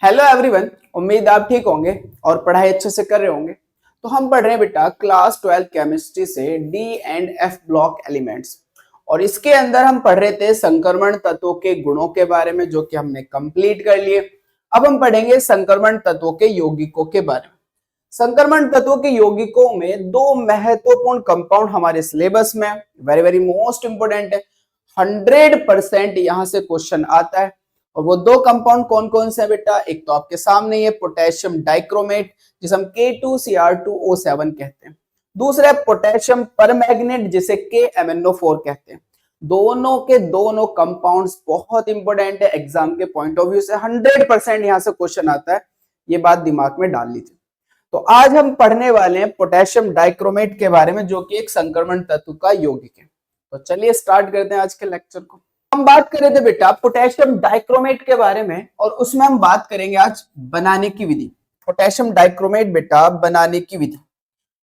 Hello everyone, उम्मीद आप ठीक होंगे और पढ़ाई अच्छे से कर रहे होंगे। तो हम पढ़ रहे हैं बेटा क्लास 12 केमिस्ट्री से D and F block elements और इसके अंदर हम पढ़ रहे थे संक्रमण तत्वों के गुणों के बारे में, जो कि हमने कंप्लीट कर लिए। अब हम पढ़ेंगे संक्रमण तत्वों के यौगिकों के बारे में। संक्रमण तत्वों के यौगिकों में दो महत्वपूर्ण कंपाउंड हमारे सिलेबस में वेरी वेरी मोस्ट इंपोर्टेंट है। 100% यहां से क्वेश्चन आता है और वो दो कंपाउंड कौन कौन से हैं बेटा? एक तो आपके सामने ये पोटेशियम डाइक्रोमेट जिसे हम K2Cr2O7 कहते हैं। दूसरा है पोटेशियम परमैंगनेट जिसे KMnO4 कहते हैं। दोनों के दोनों कंपाउंड्स बहुत इंपॉर्टेंट है एग्जाम के पॉइंट ऑफ व्यू से। 100% यहां से क्वेश्चन आता है, ये बात दिमाग में डाल लीजिए। तो आज हम पढ़ने वाले हैं पोटेशियम डाइक्रोमेट के बारे में, जो कि एक संक्रमण तत्व का यौगिक है। तो चलिए स्टार्ट करते हैं आज के लेक्चर को। हम बात कर रहे थे बेटा पोटेशियम डाइक्रोमेट के बारे में और उसमें हम बात करेंगे आज बनाने की विधि। पोटेशियम डाइक्रोमेट बेटा बनाने की विधि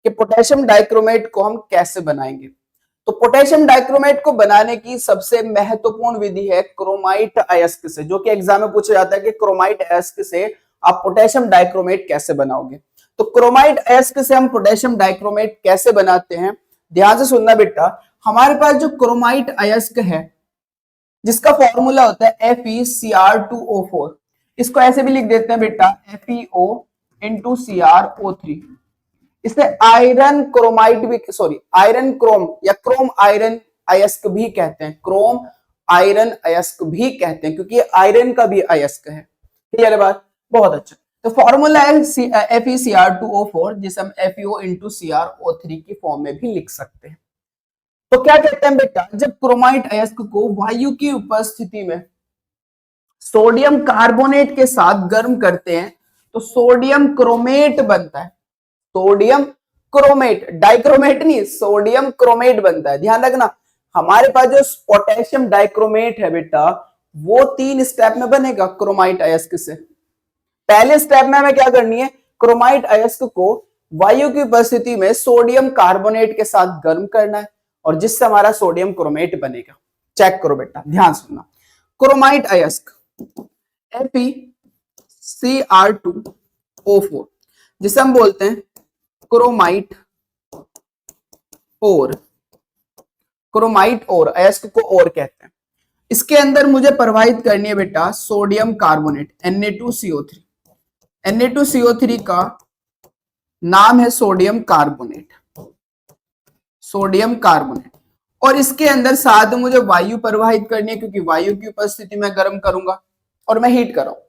कि पोटेशियम डाइक्रोमेट को हम कैसे बनाएंगे। तो पोटेशियम डाइक्रोमेट को बनाने की सबसे महत्वपूर्ण विधि है क्रोमाइट अयस्क से, जो कि एग्जाम में पूछा जाता है कि क्रोमाइट अयस्क से आप पोटेशियम डाइक्रोमेट कैसे बनाओगे। तो क्रोमाइट अयस्क से हम पोटेशियम डाइक्रोमेट कैसे बनाते हैं, ध्यान से सुनना बेटा। हमारे पास जो क्रोमाइट अयस्क है जिसका फॉर्मूला होता है FeCr2O4, इसको ऐसे भी लिख देते हैं बेटा FeO into CrO3। इसे आयरन क्रोमाइट भी आयरन क्रोम या क्रोम आयरन अयस्क भी कहते हैं। क्रोम आयरन अयस्क भी कहते हैं क्योंकि आयरन का भी अयस्क है। क्लियर है बात? बहुत अच्छा। तो फॉर्मूला है FeCr2O4 जिसे हम FeO into CrO3 की फॉर्म में भी लिख सकते हैं। तो क्या कहते हैं बेटा, जब क्रोमाइट अयस्क को वायु की उपस्थिति में सोडियम कार्बोनेट के साथ गर्म करते हैं तो सोडियम क्रोमेट बनता है। सोडियम क्रोमेट, डाइक्रोमेट नहीं, सोडियम क्रोमेट बनता है। ध्यान रखना, हमारे पास जो पोटेशियम डाइक्रोमेट है बेटा वो 3 स्टेप में बनेगा क्रोमाइट अयस्क से। पहले स्टेप में हमें क्या करनी है, क्रोमाइट अयस्क को वायु की उपस्थिति में सोडियम कार्बोनेट के साथ गर्म करना है और जिससे हमारा सोडियम क्रोमेट बनेगा। चेक करो बेटा, ध्यान सुनना। क्रोमाइट अयस्क FeCr2O4 जिसे हम बोलते हैं क्रोमाइट और, क्रोमाइट और अयस्क को और कहते हैं। इसके अंदर मुझे प्रवाहित करनी है बेटा सोडियम कार्बोनेट Na2CO3। Na2CO3 का नाम है सोडियम कार्बोनेट, सोडियम कार्बोनेट। और इसके अंदर साथ मुझे वायु प्रवाहित करनी है क्योंकि वायु की उपस्थिति में गर्म करूंगा और मैं हीट कर रहा हूं।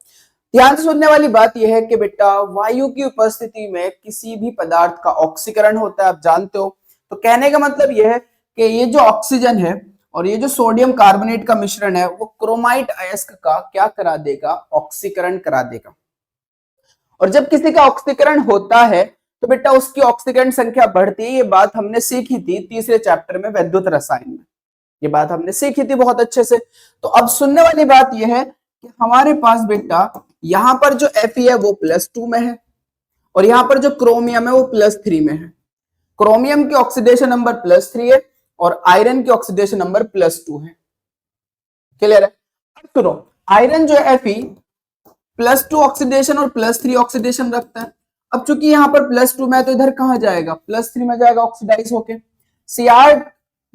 ध्यान से सुनने वाली बात यह है कि बेटा वायु की उपस्थिति में किसी भी पदार्थ का ऑक्सीकरण होता है, आप जानते हो। तो कहने का मतलब यह है कि ये जो ऑक्सीजन है और ये जो सोडियम कार्बोनेट का मिश्रण है वो क्रोमाइट अयस्क का क्या करा देगा, ऑक्सीकरण करा देगा। और जब किसी का ऑक्सीकरण होता है तो बेटा उसकी ऑक्सीकरण संख्या बढ़ती है। ये बात हमने सीखी थी तीसरे चैप्टर में वैद्युत रसायन में, ये बात हमने सीखी थी बहुत अच्छे से। तो अब सुनने वाली बात यह है कि हमारे पास बेटा यहां पर जो Fe है वो +2 में है और यहां पर जो क्रोमियम है वो +3 में है। क्रोमियम की ऑक्सीडेशन नंबर +3 है और आयरन की ऑक्सीडेशन नंबर +2 है। क्लियर है? अब सुनो, आयरन जो है Fe +2 ऑक्सीडेशन और +3 ऑक्सीडेशन रखता है। अब चूंकि यहां पर +2 में है तो इधर कहां जाएगा, +3 में जाएगा ऑक्सीडाइज होके। Cr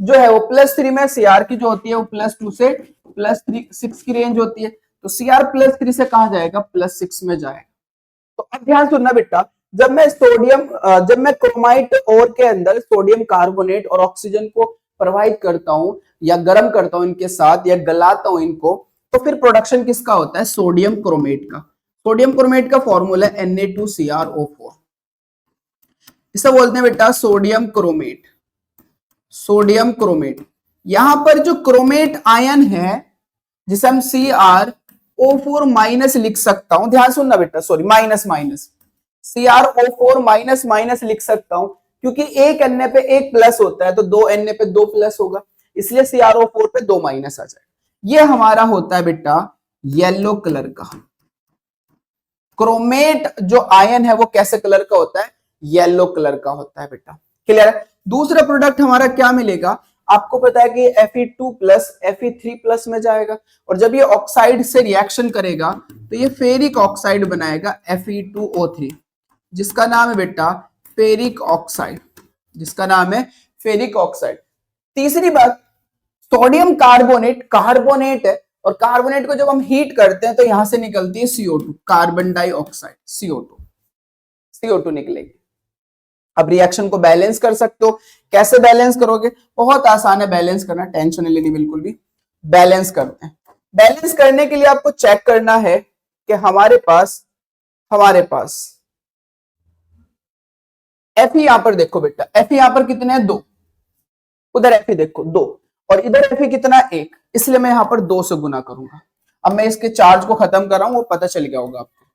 जो है वो +3 में, Cr की जो होती है वो +2 से +6 की रेंज होती है, तो Cr +3 से कहां जाएगा, +6 में जाएगा। तो अब ध्यान सुनना बेटा, जब मैं क्रोमाइट और के अंदर सोडियम कार्बोनेट और ऑक्सीजन को प्रवाहित करता हूं या गर्म करता हूं इनके साथ या गलाता हूं इनको, तो फिर प्रोडक्शन किसका होता है, सोडियम क्रोमेट का। सोडियम क्रोमेट का फॉर्मूला है Na2CrO4, इसे बोलते हैं बेटा सोडियम क्रोमेट। सोडियम क्रोमेट, यहां पर जो क्रोमेट आयन है जिसे हम CrO4- लिख सकता हूं, ध्यान सुनना बेटा, माइनस CrO4- लिख सकता हूं क्योंकि एक Na पे एक प्लस होता है तो 2 Na पे 2 प्लस होगा, इसलिए CrO4 पे 2 माइनस आ जाएगा। ये हमारा होता है बेटा येलो कलर का क्रोमेट। जो आयन है वो कैसे कलर का होता है, येलो कलर का होता है बेटा। क्लियर है? दूसरा प्रोडक्ट हमारा क्या मिलेगा, आपको पता है कि Fe2 प्लस Fe3 प्लस में जाएगा, और जब ये ऑक्साइड से रिएक्शन करेगा तो ये फेरिक ऑक्साइड बनाएगा Fe2O3, जिसका नाम है बेटा फेरिक ऑक्साइड, जिसका नाम है फेरिक ऑक्साइड। तीसरी बात, सोडियम कार्बोनेट कार्बोनेट है, और कार्बोनेट को जब हम हीट करते हैं तो यहां से निकलती है CO2, कार्बन डाइऑक्साइड, CO2 निकलेगी। अब रिएक्शन को बैलेंस कर सकते हो, कैसे बैलेंस करोगे? बहुत आसान है बैलेंस करना, टेंशन नहीं लेनी बिल्कुल भी। बैलेंस करते हैं। बैलेंस करने के लिए आपको चेक करना है कि हमारे पास Fe यहां पर देखो बेटा, Fe यहां पर कितने हैं? 2, उधर Fe देखो 2, और इधर Fe कितना? 1, इसलिए मैं यहां पर 2 से गुना करूंगा। अब मैं इसके चार्ज को खत्म कर रहा हूं, वो पता चल गया होगा आपको।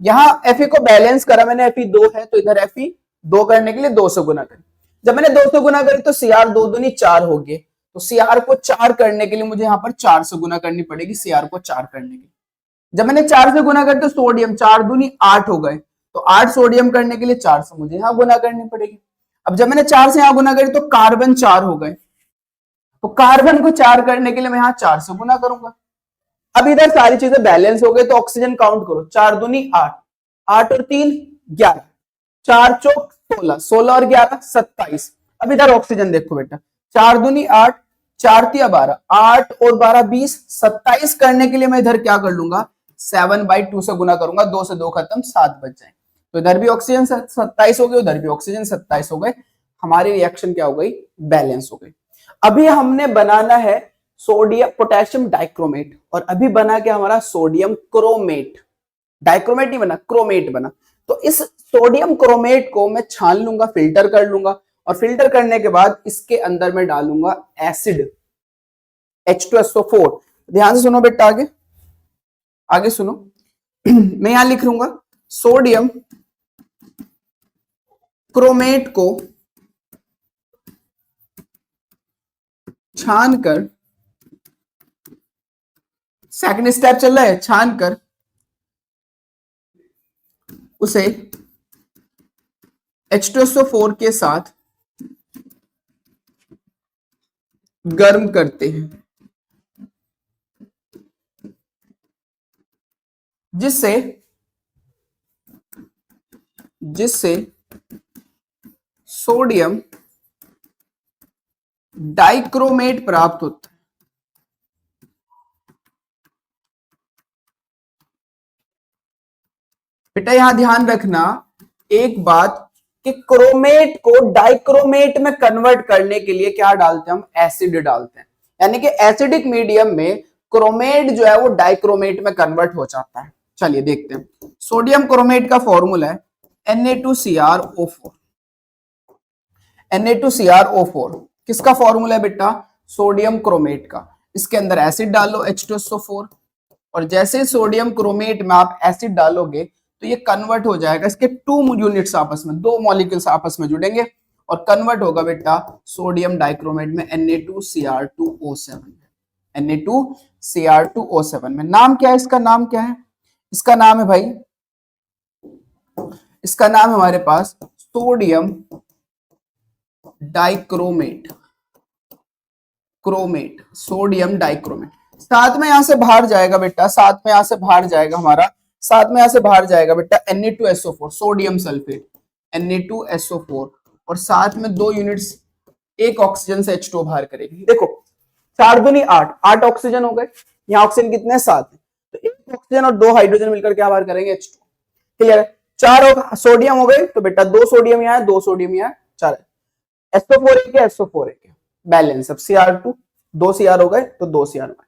यहां Fe को बैलेंस करा मैंने, Fe 2 है तो इधर Fe 2 करने के लिए 2 से गुना करें। जब मैंने 2 से गुना करी तो Cr 2 दूनी 4 हो गए, तो Cr को 4 करने के लिए मुझे यहां पर 4 से गुना करनी पड़ेगी, Cr को 4 करने के लिए। जब मैंने 4 से गुना कर तो सोडियम 4 दूनी 8 हो गए, तो 8 सोडियम करने के लिए 4 से मुझे यहां गुना करनी पड़ेगी। अब जब मैंने 4 से यहां गुना करी तो कार्बन 4 हो गए, तो कार्बन को 4 करने के लिए मैं यहां 4 से गुना करूंगा। अब इधर सारी चीजें बैलेंस हो गई, तो ऑक्सीजन काउंट करो, 4 दूनी 8, 8 और 3 11, 4 चौक 16, 16 और 11 27। अब इधर ऑक्सीजन देखो बेटा, 4 दूनी 8, 4 तिया 12, 8 और 12 20, 27 करने के लिए मैं इधर क्या कर लूंगा? 7/2 से गुना करूंगा, 2 से 2 खत्म, 7 बच जाए। तो इधर भी ऑक्सीजन 27 हो गए, उधर भी ऑक्सीजन 27 हो गए। हमारी रिएक्शन क्या हो गई? बैलेंस हो गई। अभी हमने बनाना है सोडियम पोटेशियम डाइक्रोमेट, और अभी बना क्या हमारा? Sodium chromate. डाइक्रोमेट नहीं बना, क्रोमेट बना। तो इस सोडियम क्रोमेट को मैं छान लूंगा, फिल्टर कर लूंगा, और फिल्टर करने के बाद इसके अंदर मैं डालूंगा एसिड H2SO4। ध्यान से सुनो बेटा, आगे सुनो। मैं यहां लिख लूंगा सोडियम क्रोमेट को छानकर, सेकंड स्टेप चल रहा है, छानकर उसे H2SO4 के साथ गर्म करते हैं, जिससे सोडियम डाइक्रोमेट प्राप्त होता है। बेटा यहां ध्यान रखना एक बात कि क्रोमेट को डाइक्रोमेट में कन्वर्ट करने के लिए क्या डालते हैं? हम एसिड डालते हैं, यानी कि एसिडिक मीडियम में क्रोमेट जो है वो डाइक्रोमेट में कन्वर्ट हो जाता है। चलिए देखते हैं। सोडियम क्रोमेट का फॉर्मूला है Na2CrO4। Na2CrO4 किसका फॉर्मूला है बेटा? सोडियम क्रोमेट का। इसके अंदर एसिड डालो H2SO4, और जैसे सोडियम क्रोमेट में आप एसिड डालोगे तो ये कन्वर्ट हो जाएगा, इसके 2 यूनिट्स आपस में, 2 मॉलिक्यूल्स आपस में जुड़ेंगे और कन्वर्ट होगा बेटा सोडियम डाइक्रोमेट में Na2Cr2O7। Na2Cr2O7 में नाम क्या है इसका? नाम क्या है इसका? नाम है भाई, इसका नाम है हमारे पास सोडियम डाइक्रोमेट। Sodium dichromate. साथ में यहां से बाहर जाएगा बेटा, साथ में यहां से बाहर जाएगा हमारा, साथ में यहां से बाहर जाएगा बेटा Na2SO4, सोडियम सल्फेट Na2SO4, और साथ में 2 यूनिट्स, एक ऑक्सीजन से H2O बाहर करेगी। देखो 4 दूनी 8, 8 ऑक्सीजन हो गए, यहाँ ऑक्सीजन कितने? 7 है, तो एक ऑक्सीजन और 2 हाइड्रोजन मिलकर क्या बाहर करेंगे? H2O। क्लियर है? 4 सोडियम हो गए, तो बेटा 2 सोडियम यहाँ है, 2 सोडियम यहाँ है, 4 है। SO4 एक है, SO4 एक है, बैलेंस। अब Cr2, 2 Cr हो गए तो 2 Cr हो गए।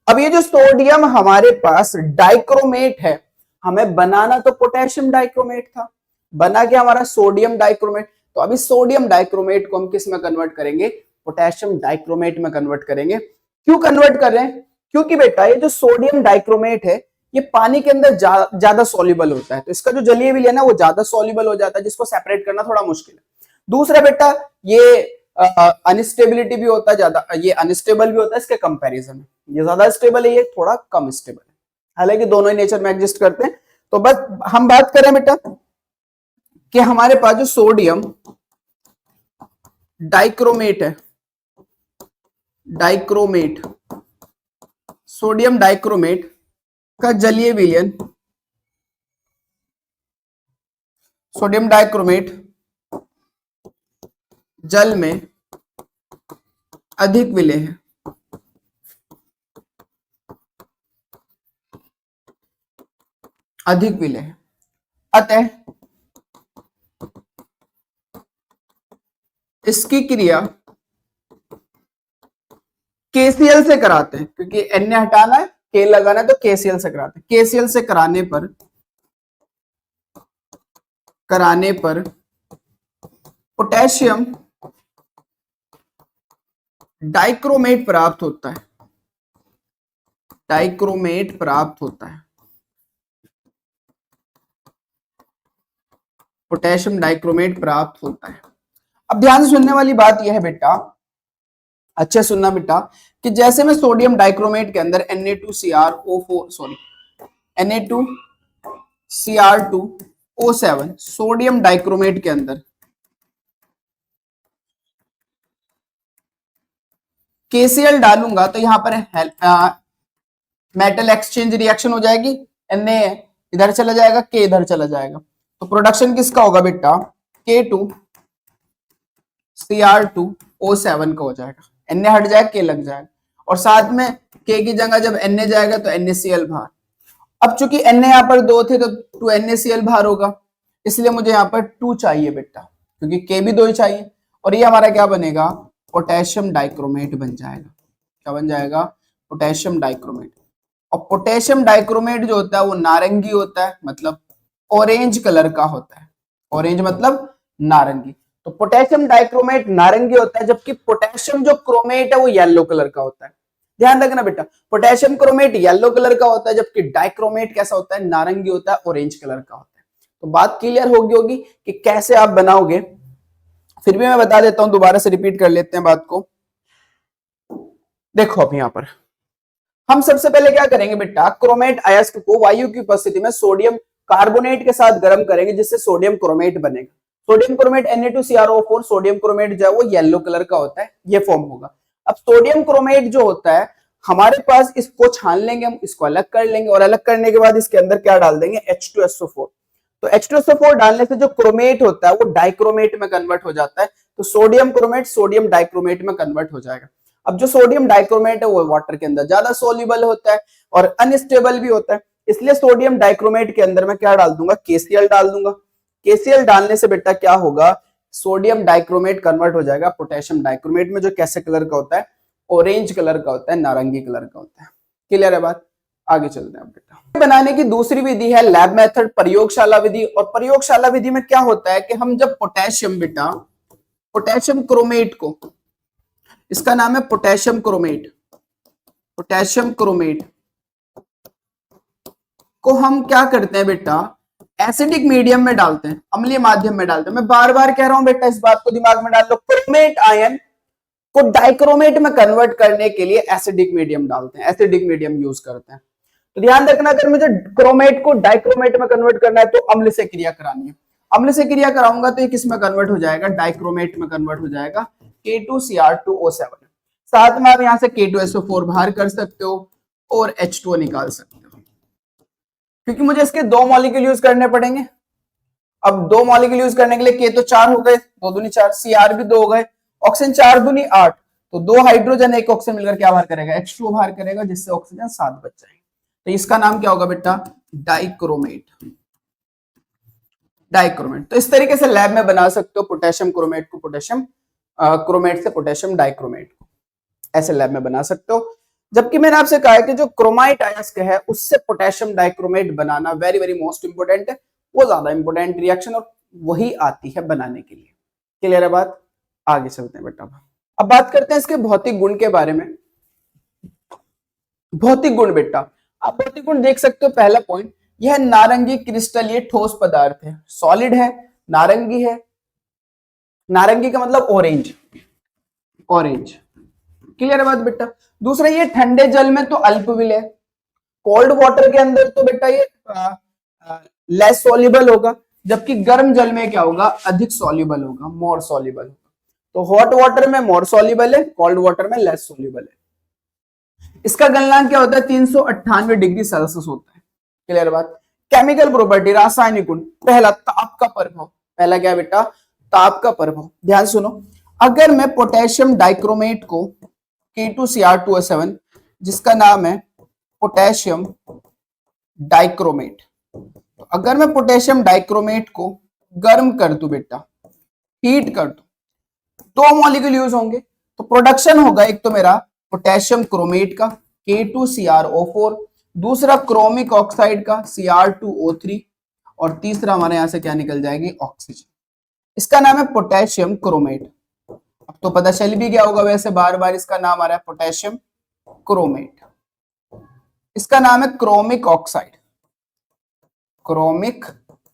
अब ये जो सोडियम हमारे पास डाइक्रोमेट है, हमें बनाना तो पोटेशियम डाइक्रोमेट था, बना क्या हमारा? Sodium dichromate. तो अभी सोडियम डाइक्रोमेट को हम किस में कन्वर्ट करेंगे? पोटेशियम डाइक्रोमेट में कन्वर्ट करेंगे। क्यों कन्वर्ट कर रहे हैं? क्योंकि बेटा ये जो सोडियम डाइक्रोमेट है ये पानी के अंदर ज्यादा सॉल्युबल होता है, तो इसका जो जलीय विलयन है ना वो ज्यादा सॉल्युबल हो जाता है, जिसको सेपरेट करना थोड़ा मुश्किल है। दूसरा बेटा ये अनस्टेबिलिटी भी होता है ज्यादा, ये अनस्टेबल भी होता है इसके कंपैरिजन में, ये ज्यादा स्टेबल है, ये थोड़ा कम स्टेबल है, हालांकि दोनों ही नेचर में एग्जिस्ट करते हैं। तो बस हम बात करें बेटा कि हमारे पास जो सोडियम डाइक्रोमेट है डाइक्रोमेट, सोडियम डाइक्रोमेट का जलीय विलयन, सोडियम डाइक्रोमेट जल में अधिक विलेय है, अधिक विलेय है। अतः इसकी क्रिया केसीएल से कराते हैं, क्योंकि एन हटाना है, के लगाना है, तो केसीएल से कराते हैं। केसीएल से कराने पर पोटेशियम डाइक्रोमेट प्राप्त होता है, डाइक्रोमेट प्राप्त होता है, पोटेशियम डाइक्रोमेट प्राप्त होता है। अब ध्यान से सुनने वाली बात यह है बेटा, अच्छे सुनना बेटा, कि जैसे मैं सोडियम डाइक्रोमेट के अंदर Na2Cr O4 sorry Na2Cr2O7 sodium dichromate के अंदर KCl डालूंगा तो यहां पर मेटल एक्सचेंज रिएक्शन हो जाएगी, Na इधर चला जाएगा, K इधर चला जाएगा, तो प्रोडक्शन किसका होगा बेटा, K2Cr2O7 का हो जाएगा। Na हट जाएगा, K लग जाएगा, और साथ में K की जगह जब Na जाएगा तो NaCl बाहर। अब चूंकि Na यहाँ पर 2 थे तो 2NaCl बाहर होगा, इसलिए मुझे यहाँ पर 2 चाहिए बेटा, क्योंकि K भी 2 ही चाहिए, और ये हमारा क्या बनेगा, पोटेशियम डाइक्रोमेट बन जाएगा। क्या बन जाएगा, पोटेशियम डाइक्रोमेट। और पोटेशियम डाइक्रोमेट जो होता है वो नारंगी होता है, मतलब ऑरेंज कलर का होता है, ऑरेंज मतलब नारंगी। तो पोटेशियम डाइक्रोमेट नारंगी होता है, जबकि पोटेशियम जो क्रोमेट है वो येलो कलर का होता है। ध्यान रखना बेटा, पोटेशियम क्रोमेट येलो कलर का होता है, जबकि डाइक्रोमेट कैसा होता है, नारंगी होता है, ऑरेंज कलर का होता है। तो बात क्लियर होगी कि कैसे आप बनाओगे। फिर भी मैं बता देता हूं, दोबारा से रिपीट कर लेते हैं बात को। देखो अब यहां पर हम सबसे पहले क्या करेंगे बेटा, क्रोमेट अयस्क को वायु की उपस्थिति में सोडियम कार्बोनेट के साथ गर्म करेंगे, जिससे सोडियम क्रोमेट बनेगा। Sodium chromate Na2CrO4 sodium chromate जो है वो येलो कलर का होता है, ये फॉर्म होगा। अब सोडियम क्रोमेट जो होता है हमारे पास, इसको छान लेंगे हम, इसको अलग कर लेंगे, और अलग करने के बाद इसके अंदर क्या डाल देंगे, H2SO4। तो H2SO4 डालने से जो क्रोमेट होता है वो डाइक्रोमेट में कन्वर्ट हो जाता है, तो सोडियम क्रोमेट सोडियम डाइक्रोमेट में कन्वर्ट हो जाएगा। अब जो सोडियम डाइक्रोमेट है वो वाटर के अंदर ज्यादा सोल्यूबल होता है और अनस्टेबल भी होता है, इसलिए सोडियम डाइक्रोमेट के अंदर मैं क्या डाल दूंगा, KCl डाल दूंगा। KCl डालने से बेटा क्या होगा, सोडियम डाइक्रोमेट कन्वर्ट हो जाएगा पोटेशियम डाइक्रोमेट में, जो कैसे कलर का होता है, ऑरेंज कलर का होता है, नारंगी कलर का होता है। क्लियर है बात, आगे चलते हैं बेटा। बनाने की दूसरी विधि है लैब मेथड, प्रयोगशाला विधि। और प्रयोगशाला विधि में क्या होता है कि हम जब पोटेशियम बेटा, पोटेशियम क्रोमेट को, इसका नाम है पोटेशियम क्रोमेट, पोटेशियम क्रोमेट को हम क्या करते हैं बेटा, एसिडिक मीडियम में डालते हैं, अम्लीय माध्यम में डालते हैं। मैं बार बार कह रहा हूं बेटा, इस बात को दिमाग में डाल लो, क्रोमेट आयन को डाइक्रोमेट में कन्वर्ट करने के लिए एसिडिक मीडियम डालते हैं, एसिडिक मीडियम यूज करते हैं। तो ध्यान रखना, अगर मुझे क्रोमेट को डाइक्रोमेट में कन्वर्ट करना है तो अम्ल से क्रिया करानी है। अम्ल से क्रिया कराऊंगा तो ये किस में कन्वर्ट हो जाएगा, डाइक्रोमेट में कन्वर्ट हो जाएगा, K2Cr2O7। साथ में आप यहां से K2SO4 बाहर कर सकते हो और H2O निकाल सकते हो, क्योंकि मुझे इसके 2 मॉलिक्यूल यूज करने पड़ेंगे। अब 2 मॉलिक्यूल यूज करने के लिए K तो 4 हो गए, 2 दूनी 4, Cr भी 2 हो गए, ऑक्सीजन 4 दूनी 8, तो 2 हाइड्रोजन 1 ऑक्सीजन मिलकर क्या बाहर करेगा, H2O बाहर करेगा, जिससे ऑक्सीजन 7 बच जाएगा। तो इसका नाम क्या होगा बेटा, डाइक्रोमेट, डाइक्रोमेट। तो इस तरीके से लैब में बना सकते हो पोटेशियम क्रोमेट को, पोटेशियम क्रोमेट से पोटेशियम डाइक्रोमेट को, ऐसे लैब में बना सकते हो। जबकि मैंने आपसे कहा है कि जो क्रोमाइट अयस्क है उससे पोटेशियम डाइक्रोमेट बनाना वेरी वेरी मोस्ट इंपोर्टेंट है, वो ज्यादा इंपोर्टेंट रिएक्शन और वही आती है बनाने के लिए। क्लियर है बात, आगे चलते हैं बेटा। अब बात करते हैं इसके भौतिक गुण के बारे में। भौतिक गुण बेटा, आप भौतिक गुण देख सकते हो। पहला पॉइंट, यह नारंगी क्रिस्टल, ये ठोस पदार्थ है, सॉलिड है, नारंगी है, नारंगी का मतलब ऑरेंज, ऑरेंज। क्लियर है बात बेटा। दूसरा, ये ठंडे जल में तो अल्पविलेय, कोल्ड वाटर के अंदर तो बेटा ये लेस सॉल्युबल होगा, जबकि गर्म जल में क्या होगा, अधिक सॉल्युबल होगा, मोर सॉल्युबल होगा। तो हॉट वाटर में मोर सॉल्युबल है, कोल्ड वाटर में लेस सॉल्युबल है। इसका गलनांक क्या होता है? 398 डिग्री सेल्सियस होता है। क्लियर बात। केमिकल प्रॉपर्टी, रासायनिक गुण, पहला ताप का प्रभाव। पहला क्या बेटा? ताप का प्रभाव। ध्यान सुनो, अगर मैं पोटेशियम डाइक्रोमेट को K2Cr2O7 जिसका नाम है पोटेशियम डाइक्रोमेट, तो अगर मैं पोटेशियम डाइक्रोमेट को गर्म कर दूं बेटा, हीट कर दूं, दो मॉलिक्यूल यूज होंगे। तो प्रोडक्शन होगा एक तो मेरा पोटेशियम क्रोमेट का K2CrO4, दूसरा क्रोमिक ऑक्साइड का Cr2O3, और तीसरा हमारे यहां से क्या निकल जाएगी? ऑक्सीजन। इसका नाम है पोटेशियम क्रोमेट। अब तो पता चल भी गया होगा, वैसे बार बार इसका नाम आ रहा है पोटेशियम क्रोमेट। इसका नाम है chromic oxide, chromic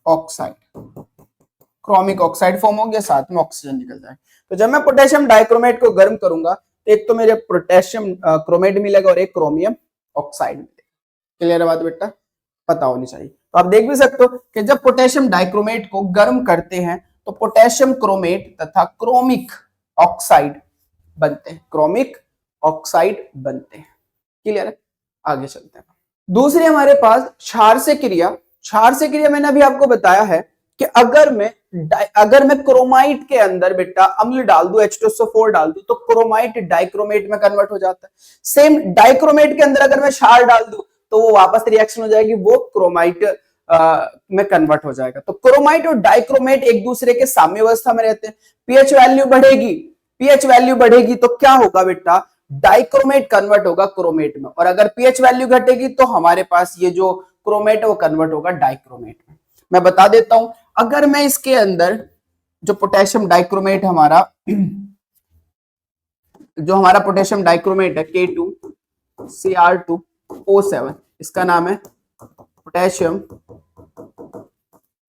oxide. Chromic oxide form हो गया, साथ में ऑक्सीजन निकल जाए। तो जब मैं पोटेशियम डाइक्रोमेट को गर्म करूंगा तो एक तो मेरे पोटेशियम क्रोमेट मिलेगा और एक क्रोमियम ऑक्साइड मिलेगा। क्लियर है बात बेटा? पता होनी चाहिए। तो आप देख भी सकते हो कि जब पोटेशियम डाइक्रोमेट को गर्म करते हैं तो पोटेशियम क्रोमेट तथा क्रोमिक ऑक्साइड बनते हैं, क्रोमिक ऑक्साइड बनते हैं। क्लियर है? आगे चलते हैं। दूसरी हमारे पास क्षार से क्रिया। क्षार से क्रिया मैंने अभी आपको बताया है कि अगर मैं क्रोमाइट के अंदर बेटा अम्ल डाल दूं, H2SO4 डाल दूं, तो क्रोमाइट डाइक्रोमेट में कन्वर्ट हो जाता है। सेम डाइक्रोमेट के अंदर अगर मैं क्षार डाल दूं तो वो वापस रिएक्शन हो जाएगी, वो क्रोमाइट में कन्वर्ट हो जाएगा। तो क्रोमाइट और डाइक्रोमेट एक दूसरे के साम्य अवस्था में रहते हैं। पीएच वैल्यू बढ़ेगी, पीएच वैल्यू बढ़ेगी तो क्या होगा बेटा? डाइक्रोमेट कन्वर्ट होगा क्रोमेट में, और अगर पीएच वैल्यू घटेगी तो हमारे पास ये जो क्रोमेट है वो कन्वर्ट होगा डाइक्रोमेट में। मैं बता देता हूं, अगर मैं इसके अंदर जो पोटेशियम डाइक्रोमेट हमारा पोटेशियम डाइक्रोमेट है K2Cr2O7, इसका नाम है पोटेशियम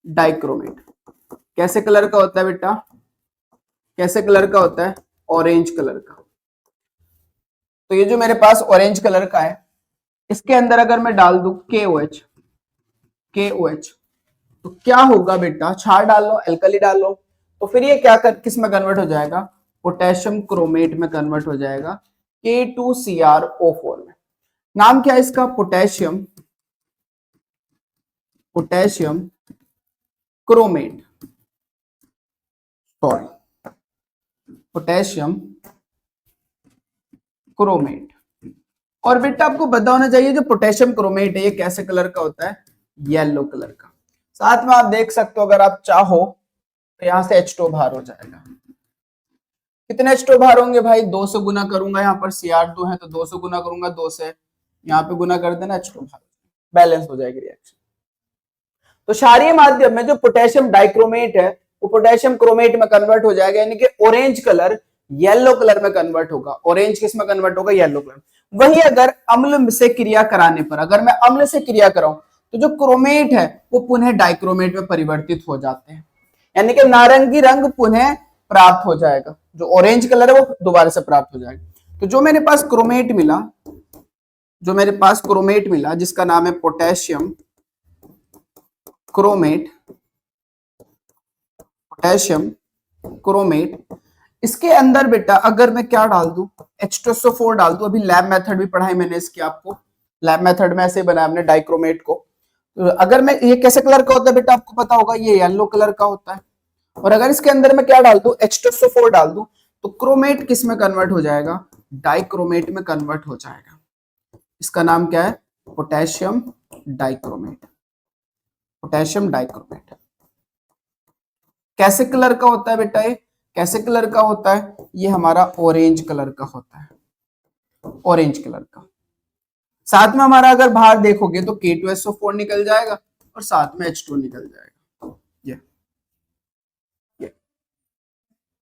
डाइक्रोमेट। कैसे कलर का होता है बेटा? कैसे कलर का होता है? ऑरेंज कलर का। तो ये जो मेरे पास ऑरेंज कलर का है, इसके अंदर अगर मैं डाल दूं KOH, तो क्या होगा बेटा? क्षार डाल लो, एल्कली डाल लो, तो फिर ये किस में कन्वर्ट हो जाएगा? पोटेशियम क्रोमेट में कन्वर्ट हो जाएगा, K2CrO4 में। नाम क्या है इसका? Potassium chromate, sorry potassium chromate. और बेटा आपको पता होना चाहिए जो पोटेशियम क्रोमेट है ये कैसे कलर का होता है? येलो कलर का। साथ में आप देख सकते हो, अगर आप चाहो तो यहां से H2 बाहर हो जाएगा। कितने H2 बाहर होंगे भाई? 2 से गुना करूंगा, यहाँ पर Cr2 है तो 2 से गुना करूंगा, 2 से यहाँ पे गुना कर देना, H2 बाहर, बैलेंस हो जाएगी रिएक्शन। तो क्षारीय माध्यम में जो पोटेशियम डाइक्रोमेट है वो पोटेशियम क्रोमेट में कन्वर्ट हो जाएगा, यानी कि ऑरेंज कलर येलो कलर में कन्वर्ट होगा। ऑरेंज किस में कन्वर्ट होगा? Yellow colour. वही अगर अम्ल से क्रिया कराने पर, अगर मैं अम्ल से क्रिया कराऊं तो जो क्रोमेट है वो पुनः डाइक्रोमेट में परिवर्तित हो जाते हैं, यानी कि नारंगी रंग पुनः प्राप्त हो जाएगा, जो ऑरेंज कलर है वो दोबारा से प्राप्त हो जाएगा। तो जो मेरे पास क्रोमेट मिला, जिसका नाम है पोटेशियम क्रोमेट, इसके अंदर बेटा अगर मैं क्या डाल दूं? H2SO4 डाल दूं। अभी लैब मेथड भी पढ़ाई मैंने इसकी आपको, लैब मेथड में ऐसे बनाया हमने डाइक्रोमेट को। तो अगर मैं, ये कैसे कलर का होता है बेटा आपको पता होगा? ये येलो कलर का होता है। और अगर इसके अंदर मैं क्या डाल दूं? H2SO4 डाल दूं, तो क्रोमेट किस में कन्वर्ट हो जाएगा? डाइक्रोमेट में कन्वर्ट हो जाएगा। इसका नाम क्या है? Potassium dichromate. कैसे कलर का होता है बेटा? ये कैसे कलर का होता है? ये हमारा ऑरेंज कलर का होता है, ऑरेंज कलर का। साथ में हमारा अगर बाहर देखोगे तो K2SO4 निकल जाएगा और साथ में H2 निकल जाएगा।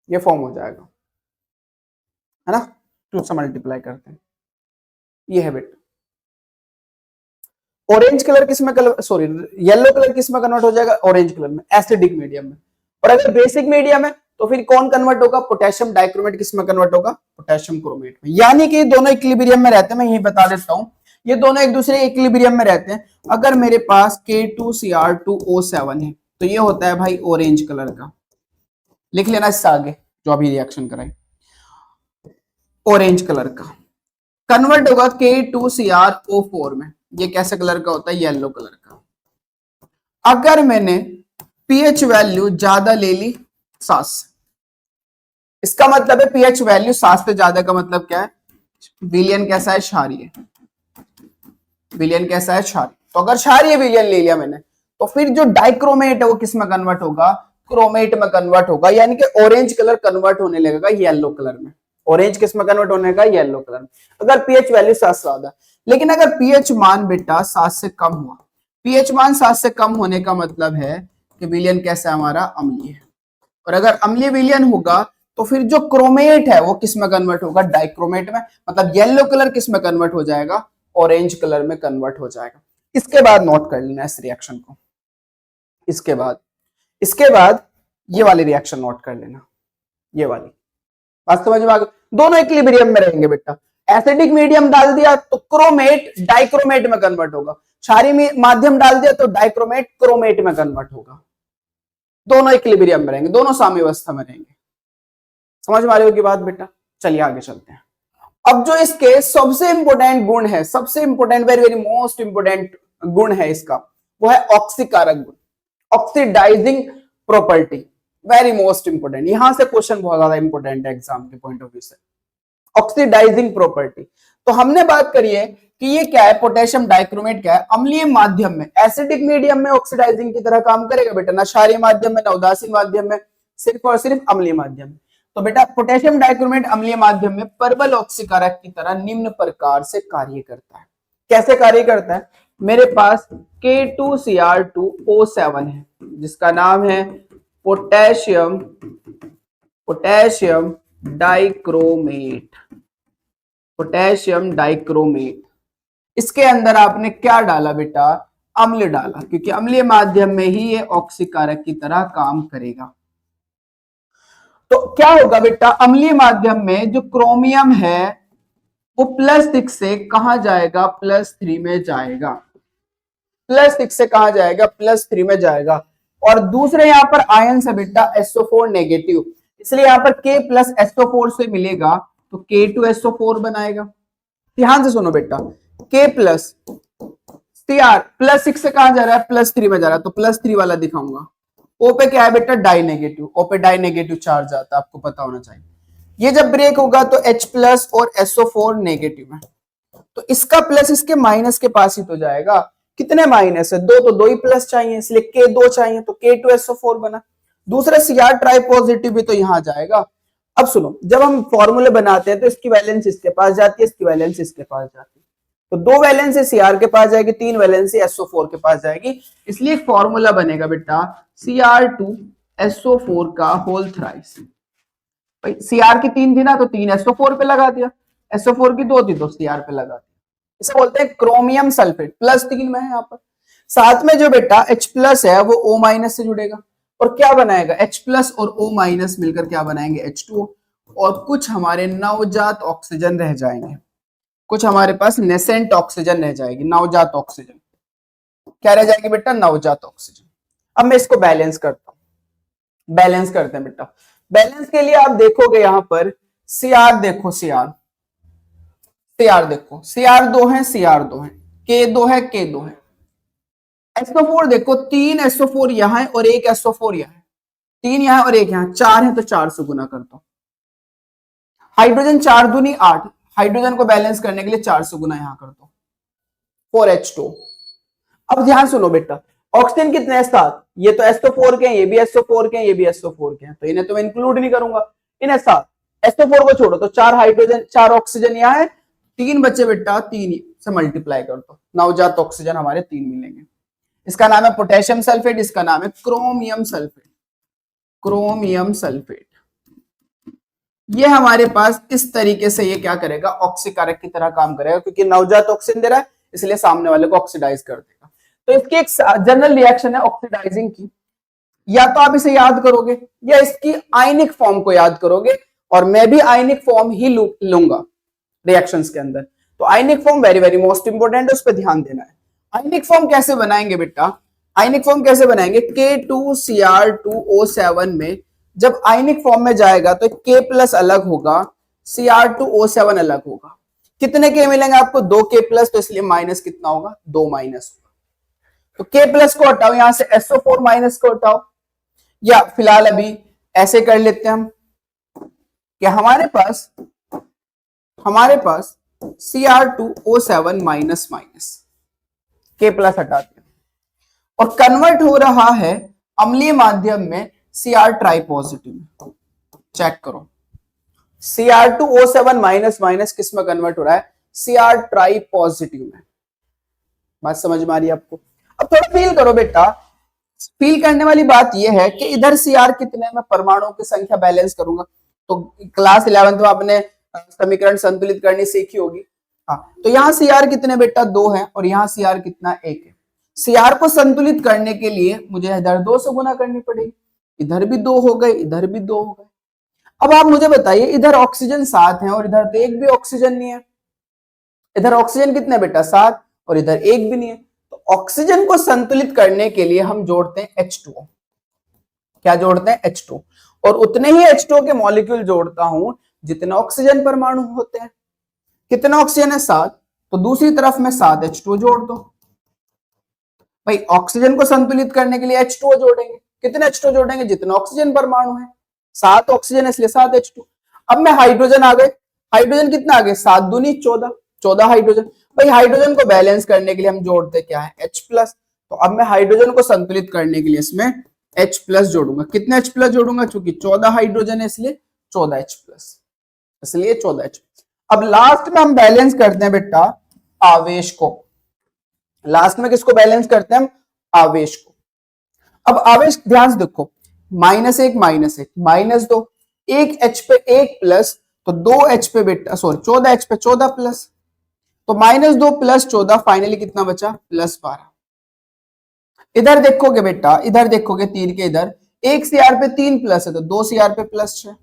ये फॉर्म हो जाएगा, है ना? 2 से मल्टीप्लाई करते हैं, ये है बेटा। ऑरेंज कलर किस में येलो कलर किस में कन्वर्ट हो जाएगा? ऑरेंज कलर में, एसिडिक मीडियम में। और अगर बेसिक मीडियम है तो फिर कौन कन्वर्ट होगा? पोटेशियम डाइक्रोमेट किस में कन्वर्ट होगा? पोटेशियम क्रोमेट में। यानी कि दोनों इक्विलिब्रियम में रहते हैं। मैं यही बता देता हूं, ये दोनों एक दूसरे इक्विलिब्रियम में रहते हैं। अगर मेरे पास K2Cr2O7 है तो ये होता है भाई ऑरेंज कलर का, लिख लेना इससे आगे, जो अभी रिएक्शन कराई, ऑरेंज कलर का कन्वर्ट होगा K2CrO4 में। ये कैसे कलर का होता है? येलो कलर का। अगर मैंने पीएच वैल्यू ज्यादा ले ली 7 से, इसका मतलब है पीएच वैल्यू 7 से ज्यादा का मतलब क्या है? विलियन कैसा है? क्षारीय। विलियन कैसा है? क्षारीय। तो अगर क्षारीय विलियन ले लिया मैंने, तो फिर जो डाइक्रोमेट है वो किस में कन्वर्ट होगा? क्रोमेट में कन्वर्ट होगा, यानी कि ऑरेंज कलर कन्वर्ट होने लगेगा येलो कलर में। ऑरेंज किस में कन्वर्ट होने का? येलो कलर में, अगर पीएच वैल्यू 7 से ज्यादा। लेकिन अगर पीएच मान बेटा 7 से कम हुआ, पीएच मान 7 से कम होने का मतलब है कि विलियन कैसा है हमारा? अम्लीय है। और अगर अम्लीय विलियन होगा तो फिर जो क्रोमेट है वो किस में कन्वर्ट होगा? डाइक्रोमेट में। मतलब येलो कलर किस में कन्वर्ट हो जाएगा? ऑरेंज कलर में कन्वर्ट हो जाएगा। इसके बाद नोट कर लेना इस रिएक्शन को। इसके बाद ये वाली रिएक्शन नोट कर लेना, ये वाली। बात समझ में आ गई? दोनों इक्विलिब्रियम में रहेंगे बेटा। एसिडिक मीडियम डाल दिया तो क्रोमेट डाइक्रोमेट में कन्वर्ट होगा, क्षारीय माध्यम डाल दिया तो डाइक्रोमेट क्रोमेट में कन्वर्ट होगा। दोनों इक्विलिब्रियम में रहेंगे, दोनों साम्यावस्था में रहेंगे। समझ में आ रही होगी बात बेटा? चलिए आगे चलते हैं। अब जो इसके सबसे इंपोर्टेंट गुण है, सबसे important very very most important गुण है इसका, वो है ऑक्सीकारक गुण, oxidising property. Very most important, यहां से क्वेश्चन बहुत ज्यादा इंपोर्टेंट है एग्जाम के पॉइंट ऑफ व्यू से। ऑक्सीडाइजिंग प्रॉपर्टी, तो हमने बात करी है कि ये क्या है? पोटेशियम डाइक्रोमेट क्या है? अम्लीय माध्यम में, एसिडिक मीडियम में ऑक्सीडाइजिंग की तरह काम करेगा बेटा, ना क्षारीय माध्यम में ना उदासीन माध्यम में, सिर्फ और सिर्फ अम्लीय माध्यम में। तो बेटा पोटेशियम डाइक्रोमेट अम्लीय माध्यम में परबल ऑक्सीकारक की तरह निम्न प्रकार से कार्य करता है। कैसे कार्य करता है? मेरे पास K2Cr2O7 है, जिसका नाम है पोटेशियम डाइक्रोमेट, पोटेशियम डाइक्रोमेट। इसके अंदर आपने क्या डाला बेटा? अम्ल डाला, क्योंकि अम्लीय माध्यम में ही ये ऑक्सीकारक की तरह काम करेगा। तो क्या होगा बेटा? अम्लीय माध्यम में जो क्रोमियम है वो +6 से कहां जाएगा? +3 में जाएगा। +6 से कहां जाएगा? +3 में जाएगा। और दूसरे यहां पर आयन से बेटा SO4 नेगेटिव, इसलिए यहां पर K प्लस SO4 से मिलेगा तो K2SO4 बनाएगा। ध्यान से सुनो बेटा, K प्लस Cr +6 से कहां जा रहा है? +3 में जा रहा है, तो +3 वाला दिखाऊंगा। O पे क्या है बेटा? डाई नेगेटिव, O पे डाई नेगेटिव चार्ज आता है, आपको पता होना चाहिए। ये जब ब्रेक होगा तो H प्लस और SO4 नेगेटिव है, तो इसका प्लस इसके माइनस के पास ही तो जाएगा। कितने माइनस है? 2, तो 2 ही प्लस चाहिए, इसलिए K2 चाहिए, तो K2SO4 बना। दूसरा Cr ट्राई पॉजिटिव भी तो यहां जाएगा। अब सुनो, जब हम फॉर्मूले बनाते हैं तो इसकी वैलेंस इसके पास जाती है, इसकी वैलेंस इसके पास जाती है, तो 2 वैलेंसी Cr के पास जाएगी, 3 वैलेंसी SO4 के पास जाएगी। इसलिए फॉर्मूला बनेगा बेटा Cr2SO4 का होल थ्राइस। भाई Cr की 3 थी ना, तो 3 SO4 पे लगा दिया, SO4 की 2 थी तो Cr पे लगा दिया। इसे बोलते हैं क्रोमियम सल्फेट, +3 में है यहाँ पर। साथ में जो बेटा H प्लस है वो O- से जुड़ेगा और क्या बनाएगा? H प्लस और O- मिलकर क्या बनाएंगे? H2O। और कुछ हमारे नवजात ऑक्सीजन रह जाएंगे, कुछ हमारे पास नेसेंट ऑक्सीजन रह जाएगी, नवजात ऑक्सीजन। क्या रह जाएगी बेटा? नवजात ऑक्सीजन। अब मैं इसको बैलेंस करता हूं, बैलेंस करते हैं बेटा। बैलेंस के लिए आप देखोगे यहां पर Cr देखो, Cr देखो, Cr2 है, Cr2 है, K2 है, K2 है। SO4 देखो, 3 SO4 यहां है और 1 SO4 यहां है, 3 यहां और 1 यहां, 4 है तो 4 से गुना कर दो। हाइड्रोजन 4 दूनी 8, हाइड्रोजन को बैलेंस करने के लिए 4 से गुना यहां कर दो, 4H2। अब ध्यान सुनो बेटा, ऑक्सीजन कितने हैं? 7। ये तो SO4 के हैं, ये भी SO4 के हैं, ये भी SO4 के हैं, तो इन्हें तो मैं इंक्लूड नहीं करूंगा, इन्हें 7। SO4 को छोड़ो तो 4 हाइड्रोजन, 4 ऑक्सीजन यहाँ है, 3 बचे बेटा, 3 से मल्टीप्लाई कर दो, नवजात ऑक्सीजन हमारे 3 मिलेंगे। इसका नाम है पोटेशियम सल्फेट, इसका नाम है क्रोमियम सल्फेट, क्रोमियम सल्फेट। ये हमारे पास इस तरीके से ये क्या करेगा? ऑक्सीकारक की तरह काम करेगा, क्योंकि नवजात ऑक्सीजन दे रहा है इसलिए सामने वाले को ऑक्सीडाइज कर देगा। तो इसकी एक जनरल रिएक्शन है ऑक्सीडाइजिंग की, या तो आप इसे याद करोगे या इसकी आयनिक फॉर्म को याद करोगे, और मैं भी आयनिक फॉर्म ही लूंगा रिएक्शंस के अंदर। तो ionic form very very most important है, उस पर ध्यान देना है। आयनिक फॉर्म कैसे बनाएंगे बेटा? आयनिक फॉर्म कैसे बनाएंगे? K2Cr2O7 में जब आयनिक फॉर्म में जाएगा तो K प्लस अलग होगा, Cr2O7 अलग होगा। कितने K मिलेंगे आपको? 2K प्लस, तो इसलिए माइनस कितना होगा? 2 माइनस होगा। तो K प्लस को हटाओ, यहां से SO4 माइनस को हटाओ, या फिलहाल अभी ऐसे कर लेते हैं हम कि हमारे पास Cr2O7 minus minus K plus हटाते हैं और कन्वर्ट हो रहा है अम्लीय माध्यम में Cr ट्राई पॉजिटिव में। चेक करो, Cr2O7 माइनस माइनस किस में कन्वर्ट हो रहा है? Cr ट्राई पॉजिटिव में। बात समझ में आ रही है आपको? अब थोड़ा फील करो बेटा। फील करने वाली बात यह है कि इधर Cr कितने में परमाणुओं की संख्या बैलेंस करूंगा। तो क्लास 11th में आपने समीकरण संतुलित करनी सीखी होगी। हाँ, तो यहाँ Cr कितने बेटा? 2 है, और यहाँ Cr कितना? 1 है। Cr को संतुलित करने के लिए मुझे इधर 2 से गुना करनी पड़ेगी, इधर भी 2 हो गए, इधर भी 2 हो गए। अब आप मुझे बताइए, इधर ऑक्सीजन 7 है और इधर तो एक भी ऑक्सीजन नहीं है। इधर ऑक्सीजन कितने बेटा? 7, और इधर एक भी नहीं है। तो ऑक्सीजन को संतुलित करने के लिए हम जोड़ते हैं H2O। क्या जोड़ते हैं? H2O। और उतने ही H2O के मॉलिक्यूल जोड़ता हूं जितने ऑक्सीजन परमाणु होते हैं। कितना ऑक्सीजन है? 7, तो दूसरी तरफ में 7 H2O जोड़ दो। भाई ऑक्सीजन को संतुलित करने के लिए H2O जोड़ेंगे। कितने H2O जोड़ेंगे? जितने ऑक्सीजन परमाणु है। 7 ऑक्सीजन है इसलिए 7 H2O। अब मैं हाइड्रोजन आ गए, हाइड्रोजन कितना आ गए? 7 दूनी 14, 14 हाइड्रोजन। भाई हाइड्रोजन को बैलेंस करने के लिए हम जोड़ते क्या है? H plus. तो अब मैं हाइड्रोजन को संतुलित करने के लिए इसमें H प्लस जोड़ूंगा। कितने H प्लस जोड़ूंगा? क्योंकि 14 हाइड्रोजन है इसलिए 14 H प्लस, इसलिए 14 H। अब लास्ट में हम बैलेंस करते हैं बेटा आवेश को। लास्ट में किसको बैलेंस करते हैं हम? आवेश को। अब आवेश ध्यान से देखो, -1 -1 -2, 1 H पे 1 प्लस, तो 2 H पे बेटा, सॉरी 14 H पे 14 प्लस, तो -2 प्लस 14 फाइनली कितना बचा? +12। इधर देखोगे बेटा, इधर देखोगे तीर के इधर, 1 Cr पे 3 प्लस है तो 2 Cr पे +6,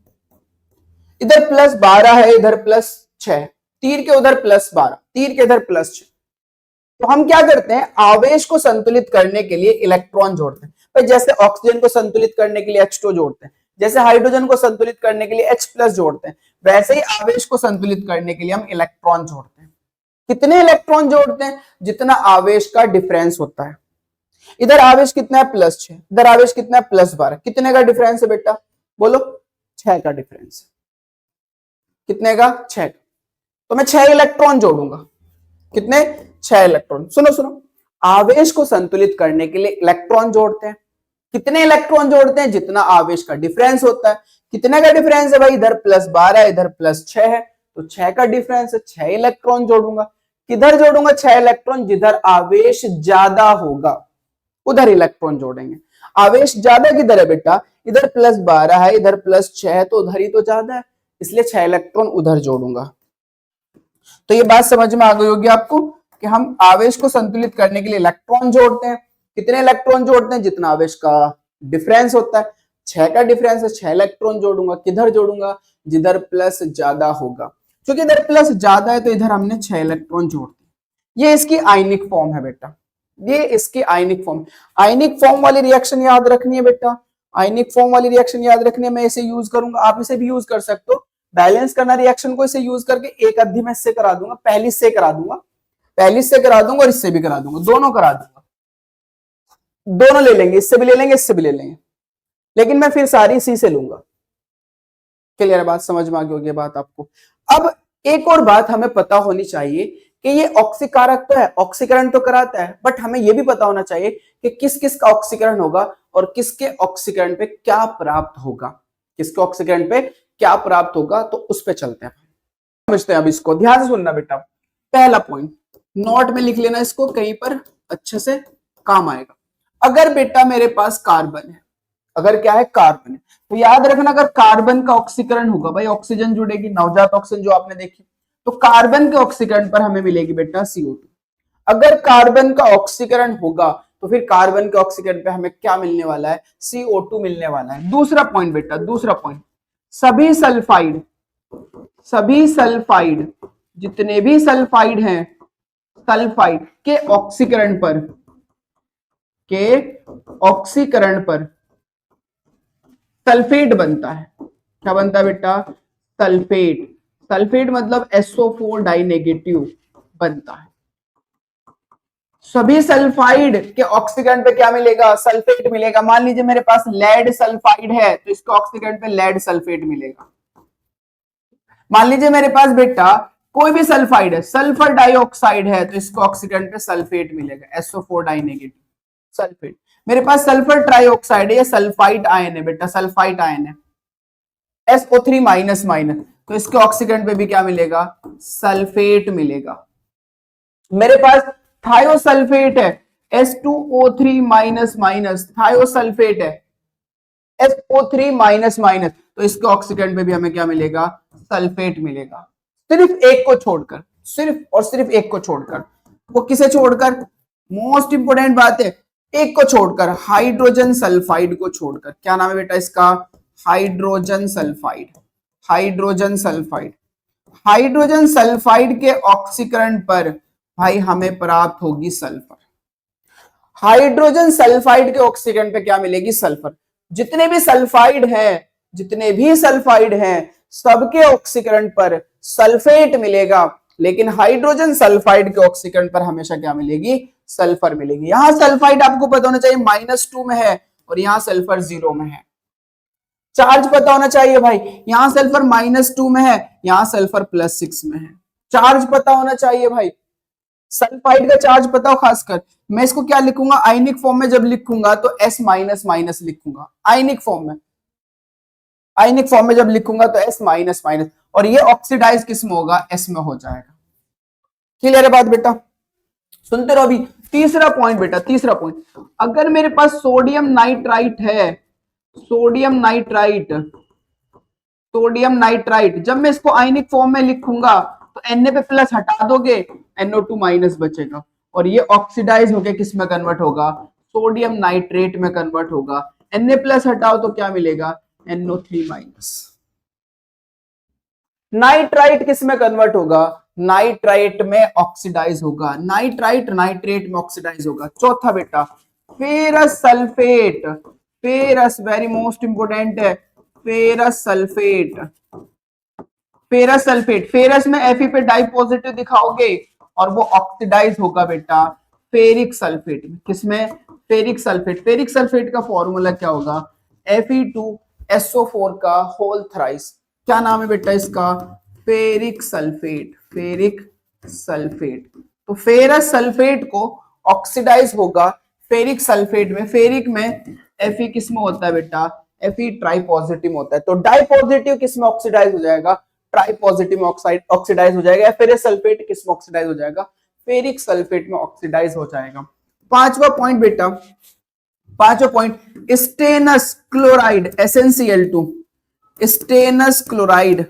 इधर +12 है, इधर +6, तीर के उधर +12, तीर के इधर +6। तो हम क्या करते हैं? आवेश को संतुलित करने के लिए इलेक्ट्रॉन जोड़ते हैं। भाई जैसे ऑक्सीजन को संतुलित करने के लिए H2 जोड़ते हैं, जैसे हाइड्रोजन को संतुलित करने के लिए H प्लस जोड़ते हैं, वैसे ही आवेश को संतुलित करने के लिए हम इलेक्ट्रॉन जोड़ते हैं। कितने इलेक्ट्रॉन जोड़ते हैं? जितना आवेश का डिफरेंस होता है। इधर आवेश कितना है? +6, इधर आवेश कितना है? +12। कितने का डिफरेंस है बेटा? बोलो। 6 का डिफरेंस। कितने का? 6 का। तो मैं 6 इलेक्ट्रॉन जोड़ूंगा। कितने? 6 इलेक्ट्रॉन। सुनो सुनो, आवेश को संतुलित करने के लिए इलेक्ट्रॉन जोड़ते हैं। कितने इलेक्ट्रॉन जोड़ते हैं? जितना आवेश का डिफरेंस होता है। कितने का डिफरेंस है भाई? इधर +12, इधर +6 है, तो 6 का डिफरेंस है, 6 इलेक्ट्रॉन जोड़ूंगा। किधर जोड़ूंगा 6 इलेक्ट्रॉन? जिधर आवेश ज्यादा होगा उधर इलेक्ट्रॉन जोड़ेंगे। आवेश ज्यादा किधर है बेटा? इधर +12 है, इधर +6 है, तो उधर ही तो ज्यादा है, इसलिए 6 इलेक्ट्रॉन उधर जोड़ूंगा। तो ये बात समझ में आ गई होगी आपको कि हम आवेश को संतुलित करने के लिए इलेक्ट्रॉन जोड़ते हैं। कितने इलेक्ट्रॉन जोड़ते हैं? जितना आवेश का डिफरेंस होता है। 6 का डिफरेंस है, 6 इलेक्ट्रॉन जोड़ूंगा। किधर जोड़ूंगा? जिधर प्लस ज्यादा होगा। क्योंकि इधर प्लस ज्यादा है तो इधर हमने 6 इलेक्ट्रॉन जोड़ दिए। ये इसकी आयनिक फॉर्म है बेटा, ये इसकी आयनिक फॉर्म। आयनिक फॉर्म वाली रिएक्शन याद रखनी है बेटा, आयनिक फॉर्म वाली रिएक्शन याद रखनी है। मैं इसे यूज करूंगा, आप इसे भी यूज कर सकते हो। बैलेंस करना रिएक्शन को इसे यूज करके एक अद्धी में इससे करा दूंगा, पहली से करा दूंगा, पहली से करा दूंगा और इससे भी करा दूंगा, दोनों करा दूंगा। दोनों ले लेंगे, इससे भी ले लेंगे, इससे भी ले लेंगे, लेकिन मैं फिर सारी इसी से लूंगा। क्लियर बात? समझ में आ गई होगी बात आपको। अब एक और बात हमें पता होनी चाहिए कि ये ऑक्सीकारक तो है, ऑक्सीकरण तो कराता है, बट हमें यह भी पता होना चाहिए कि किस किस का ऑक्सीकरण होगा और किसके ऑक्सीकरण पे क्या प्राप्त होगा। किसके ऑक्सीकरण पे क्या प्राप्त होगा, तो उस पे चलते हैं, समझते हैं। अब इसको ध्यान से सुनना बेटा। पहला पॉइंट नोट में लिख लेना, इसको कहीं पर अच्छे से काम आएगा। अगर बेटा मेरे पास कार्बन है, अगर क्या है? कार्बन है, तो याद रखना अगर कार्बन का ऑक्सीकरण होगा, भाई ऑक्सीजन जुड़ेगी, नवजात ऑक्सीजन जो आपने देखी, तो कार्बन के ऑक्सीकरण पर हमें मिलेगी बेटा CO2। अगर कार्बन का ऑक्सीकरण होगा तो फिर कार्बन के ऑक्सीकरण पे हमें क्या मिलने वाला है? CO2 मिलने वाला है। दूसरा पॉइंट बेटा, दूसरा पॉइंट, सभी सल्फाइड जितने भी सल्फाइड हैं, सल्फाइड के ऑक्सीकरण पर सल्फेट बनता है। क्या बनता है बेटा? सल्फेट। सल्फेट मतलब SO4 डाई नेगेटिव बनता है। सभी सल्फाइड के ऑक्सीकरण पे क्या मिलेगा? सल्फेट मिलेगा। मान लीजिए मेरे पास लेड सल्फाइड है तो इसके ऑक्सीकरण पे लेड सल्फेट मिलेगा। मान लीजिए मेरे पास बेटा कोई भी सल्फाइड है, सल्फर डाइऑक्साइड है तो इसको ऑक्सीकरण पे सल्फेट मिलेगा, SO4 डाई नेगेटिव सल्फेट। मेरे पास सल्फर ट्राइऑक्साइड है, ये सल्फाइड आयन है बेटा, सल्फाइड आयन है, SO3 माइनस माइनस, तो इसके ऑक्सीकरण पे भी क्या मिलेगा? सल्फेट मिलेगा। मेरे पास थायोसल्फेट है, S2O3 माइनस माइनस, थायोसल्फेट है, SO3 माइनस माइनस, तो इसके ऑक्सीकरण पे भी हमें क्या मिलेगा? सल्फेट मिलेगा। सिर्फ एक को छोड़कर, सिर्फ और सिर्फ एक को छोड़कर। वो किसे छोड़कर? मोस्ट इंपोर्टेंट बात है, एक को छोड़कर, हाइड्रोजन सल्फाइड को छोड़कर। क्या नाम है बेटा इसका? Hydrogen sulphide. Hydrogen sulphide. Hydrogen sulphide के ऑक्सीकरण पर भाई हमें प्राप्त होगी सल्फर। हाइड्रोजन सल्फाइड के ऑक्सीकरण पे क्या मिलेगी? सल्फर। जितने भी सल्फाइड हैं, जितने भी सल्फाइड हैं, सबके ऑक्सीकरण पर सल्फेट मिलेगा, लेकिन हाइड्रोजन सल्फाइड के ऑक्सीकरण पर हमेशा क्या मिलेगी? सल्फर मिलेगी। यहां सल्फाइड आपको पता होना चाहिए -2 में है और यहां सल्फर 0 में है। चार्ज पता होना चाहिए भाई, यहां सल्फर -2 में है, यहां सल्फर +6 में है। चार्ज पता होना चाहिए भाई, सल्फाइड का चार्ज पता हो। खासकर मैं इसको क्या लिखूंगा? आयनिक फॉर्म में जब लिखूंगा तो S माइनस माइनस लिखूंगा, आयनिक फॉर्म में। आयनिक फॉर्म में जब लिखूंगा तो S माइनस माइनस, और ये ऑक्सीडाइज किस में होगा? S में हो जाएगा। क्लियर है बात बेटा? सुनते रहो। अभी तीसरा पॉइंट बेटा, तीसरा पॉइंट, अगर मेरे पास सोडियम नाइट्राइट है, सोडियम नाइट्राइट, सोडियम नाइट्राइट, जब मैं इसको आयनिक फॉर्म में लिखूंगा तो Na पे प्लस हटा दोगे, NO2 माइनस बचेगा, और ये ऑक्सीडाइज होके किस में कन्वर्ट होगा? सोडियम नाइट्रेट में कन्वर्ट होगा। Na प्लस हटाओ तो क्या मिलेगा? NO3 minus. नाइट्राइट किस में कन्वर्ट होगा? नाइट्राइट में ऑक्सीडाइज होगा। नाइट्राइट नाइट्रेट में ऑक्सीडाइज होगा। चौथा बेटा, ferrous sulphate. Ferrous very most important है, ferrous sulphate. Ferrous sulphate, ferrous में Fe पे डाई पॉजिटिव दिखाओगे और वो ऑक्सीडाइज होगा बेटा फेरिक सल्फेट में। किसमें? Ferric sulphate. फेरिक सल्फेट का फॉर्मूला क्या होगा? Fe2SO4 का होल थ्राइस। क्या नाम है बेटा इसका? Ferric sulphate. Ferric sulphate. तो फेरस सल्फेट को ऑक्सीडाइज होगा फेरिक सल्फेट में। फेरिक में Fe किस में होता है बेटा? Fe ट्राई पॉजिटिव में होता है। तो डाई पॉजिटिव किस में ऑक्सीडाइज हो जाएगा? ट्राई पॉजिटिव में ऑक्सीडाइज हो जाएगा। फेरस सल्फेट किस में ऑक्सीडाइज हो जाएगा? फेरिक सल्फेट में ऑक्सीडाइज हो जाएगा। पांचवा पॉइंट बेटा, पांचवा point, stannous chloride SnCl2। Stannous chloride,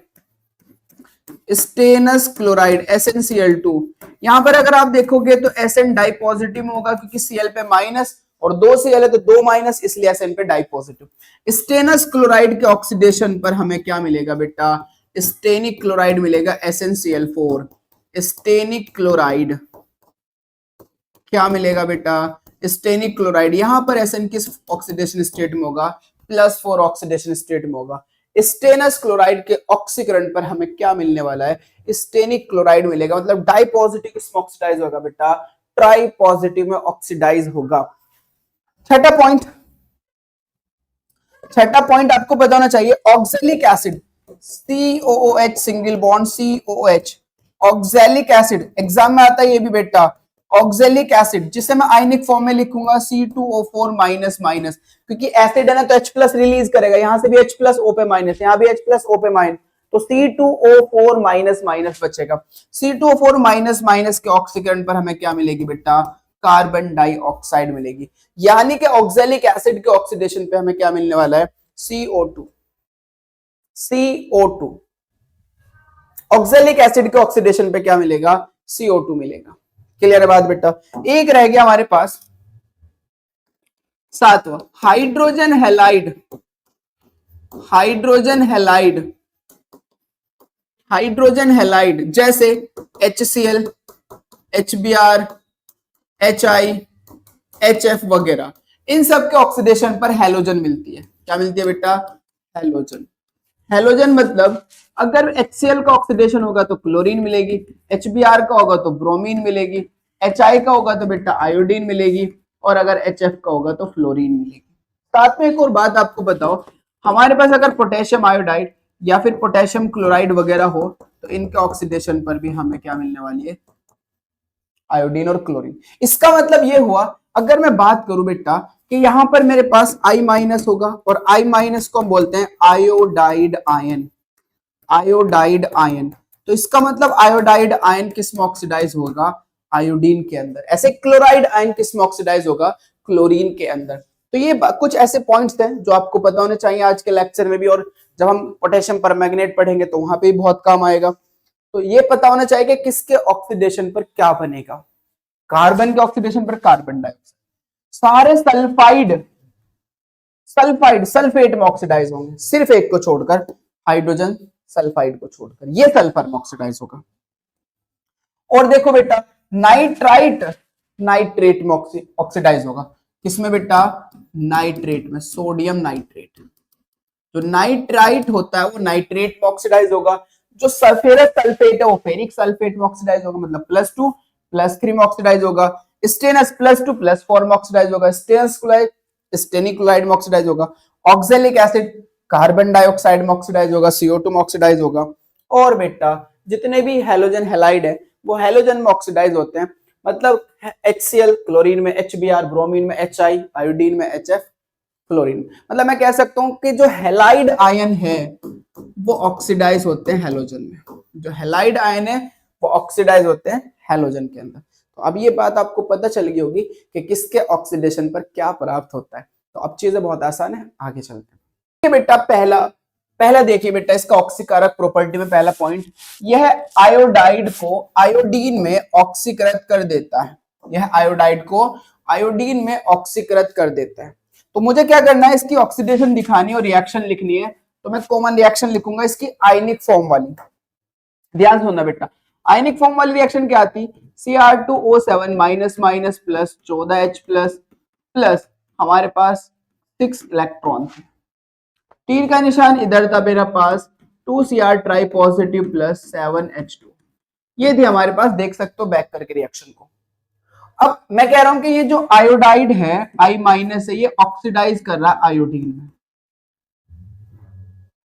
stannous chloride SnCl2। यहां पर अगर आप देखोगे तो Sn डाई पॉजिटिव में होगा क्योंकि Cl पे माइनस और 2 Cl है तो 2 माइनस, इसलिए Sn पे डाई पॉजिटिव। स्टेनस क्लोराइड के ऑक्सीडेशन पर हमें क्या मिलेगा बेटा? स्टेनिक क्लोराइड मिलेगा SnCl4। स्टेनिक क्लोराइड क्या मिलेगा बेटा? स्टेनिक क्लोराइड। यहां पर Sn किस ऑक्सीडेशन स्टेट में होगा? +4 ऑक्सीडेशन स्टेट में होगा। स्टेनस क्लोराइड के ऑक्सीकरण पर हमें क्या मिलने वाला है? स्टेनिक क्लोराइड मिलेगा। मतलब डाई पॉजिटिव किसमें ऑक्सीडाइज होगा बेटा? ट्राई पॉजिटिव में ऑक्सीडाइज होगा। छठा पॉइंट, छठा पॉइंट आपको पता होना चाहिए, oxalic acid COOH single bond COOH। Oxalic acid exam में आता है ये भी बेटा। ऑक्सैलिक एसिड जिसे मैं आयनिक फॉर्म में लिखूंगा C2O4 माइनस माइनस, क्योंकि एसिड है ना तो H+ रिलीज करेगा, यहां से भी H+ O पे माइनस, यहां भी H+ O पे माइनस, तो C2O4 माइनस माइनस बचेगा। C2O4 माइनस माइनस के ऑक्सीकरण पर हमें क्या मिलेगी बेटा? कार्बन डाइऑक्साइड मिलेगी। यानी कि ऑक्सैलिक एसिड के ऑक्सीडेशन पे हमें क्या मिलने वाला है? CO2। CO2 ऑक्सैलिक एसिड के ऑक्सीडेशन पे क्या मिलेगा? CO2 मिलेगा। क्लियर है बात बेटा? एक रह गया हमारे पास सातवां, hydrogen halide. Hydrogen halide, hydrogen halide जैसे HCl, HBr, HI, HF वगैरह, इन सब के ऑक्सीडेशन पर हैलोजन मिलती है। क्या मिलती है बेटा? हेलोजन। हेलोजन मतलब अगर HCl का ऑक्सीडेशन होगा तो क्लोरीन मिलेगी, HBr का होगा तो ब्रोमीन मिलेगी, HI का होगा तो बेटा आयोडीन मिलेगी, और अगर HF का होगा तो फ्लोरीन मिलेगी। साथ में एक और बात आपको बताओ, हमारे पास अगर पोटेशियम आयोडाइड या फिर पोटेशियम क्लोराइड वगैरह हो तो इनके ऑक्सीडेशन पर भी हमें क्या मिलने वाली है, आयोडीन और क्लोरीन। इसका मतलब ये हुआ, अगर मैं बात करूं बेटा कि यहां पर मेरे पास I माइनस होगा, और I माइनस को हम बोलते हैं आयोडाइड आयन, आयोडाइड आयन। तो इसका मतलब आयोडाइड आयन किस में ऑक्सीडाइज होगा, आयोडीन के अंदर। ऐसे क्लोराइड आयन किस में ऑक्सीडाइज होगा, क्लोरीन के अंदर। तो ये कुछ ऐसे पॉइंट्स हैं जो आपको पता होने चाहिए आज के लेक्चर में भी, और जब हम पोटेशियम परमैंगनेट पढ़ेंगे तो वहां पे भी बहुत काम आएगा। तो ये पता होना चाहिए कि किसके ऑक्सीडेशन पर क्या बनेगा, कार्बन के ऑक्सीडेशन पर कार्बन डाइऑक्साइड। सारे सल्फाइड सल्फाइड सल्फेट में ऑक्सीडाइज होंगे, सिर्फ एक को छोड़कर, हाइड्रोजन सल्फाइड को छोड़कर, ये सल्फर में ऑक्सीडाइज होगा। और देखो बेटा नाइट्राइट नाइट्रेट में ऑक्सीडाइज होगा, किसमें बेटा, नाइट्रेट में, सोडियम नाइट्रेट। जो नाइट्राइट होता है वो नाइट्रेट में ऑक्सीडाइज होगा, जो फेरस सल्फेट है वो फेरिक सल्फेट में ऑक्सीडाइज होगा, मतलब +2 +3 में ऑक्सीडाइज होगा। स्टेनस +2 +4 में ऑक्सीडाइज होगा, स्टेनस क्लोराइड स्टेनिक क्लोराइड में ऑक्सीडाइज होगा। ऑक्सैलिक एसिड कार्बन डाइऑक्साइड में ऑक्सीडाइज होगा, CO2 में ऑक्सीडाइज होगा। और बेटा जितने भी हेलोजन हैलाइड है वो हेलोजन में ऑक्सीडाइज होते हैं, मतलब HCl क्लोरीन में, HBr ब्रोमीन में, HI आयोडीन में, HF क्लोरीन। मतलब मैं कह सकता हूं कि जो हैलाइड आयन है वो ऑक्सीडाइज होते हैं हेलोजन में, जो हैलाइड आयन है वो ऑक्सीडाइज होते हैं हेलोजन के अंदर। तो अब ये बात आपको पता चल गई होगी कि किसके ऑक्सीडेशन पर क्या प्राप्त होता है। तो अब चीजें बहुत आसान है, आगे चलते हैं बेटा। पहला पहला देखिए बेटा, इसका ऑक्सीकारक प्रॉपर्टी में पहला पॉइंट, यह आयोडाइड को आयोडीन में ऑक्सीकृत कर देता है, यह आयोडाइड को आयोडीन में ऑक्सीकृत कर देता है। तो मुझे क्या करना है, इसकी ऑक्सीडेशन दिखानी और रिएक्शन लिखनी है, तो मैं कॉमन रिएक्शन लिखूंगा इसकी आयनिक फॉर्म वाली। ध्यान सुनना बेटा, आयनिक फॉर्म वाली रिएक्शन क्या आती, Cr2O7 minus minus plus 14H plus plus हमारे पास 6 इलेक्ट्रॉन थे, तीर का निशान इधर था मेरा पास, 2Cr try positive plus 7H2, ये थी हमारे पास, देख सकते हो बैक करके रिएक्शन को। अब मैं कह रहा हूं कि ये जो आयोडाइड है I माइनस है, ये ऑक्सीडाइज कर रहा है आयोडीन में,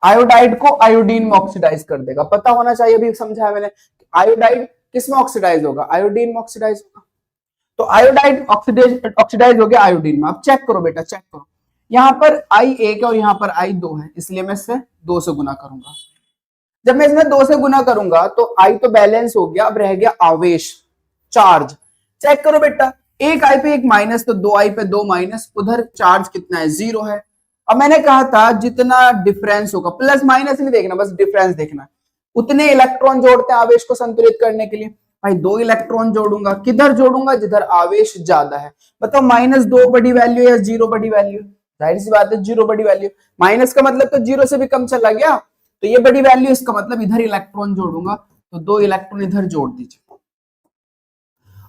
आयोडाइड को आयोडीन में ऑक्सीडाइज कर देगा। पता होना चाहिए, अभी समझाया मैंने, आयोडाइड किस में ऑक्सीडाइज होगा, आयोडीन में ऑक्सीडाइज होगा। तो आयोडाइड ऑक्सीडाइज हो गया आयोडीन में। अब चेक करो बेटा, चेक करो, यहां पर I1 है और यहां पर I2 है, इसलिए मैं इससे 2 से गुना करूंगा। जब मैं इसमें 2 से गुना करूंगा तो I तो बैलेंस हो गया, अब रह गया आवेश, चार्ज। चेक करो बेटा, एक I पे एक माइनस, तो 2I पे 2 माइनस, उधर चार्ज कितना है, 0 है। अब मैंने कहा था जितना डिफरेंस होगा, प्लस माइनस नहीं देखना, बस डिफरेंस देखना, उतने इलेक्ट्रॉन जोड़ते हैं आवेश को संतुलित करने के लिए। भाई 2 इलेक्ट्रॉन जोड़ूंगा, किधर जोड़ूंगा, जिधर आवेश ज्यादा है। बताओ -2 बड़ी वैल्यू या 0 बड़ी वैल्यू, जाहिर सी बात है 0 बड़ी वैल्यू, माइनस का मतलब तो 0 से भी कम चला गया, तो ये बड़ी वैल्यू, इसका मतलब इधर इलेक्ट्रॉन जोड़ूंगा, तो 2 इलेक्ट्रॉन इधर जोड़ दीजिए।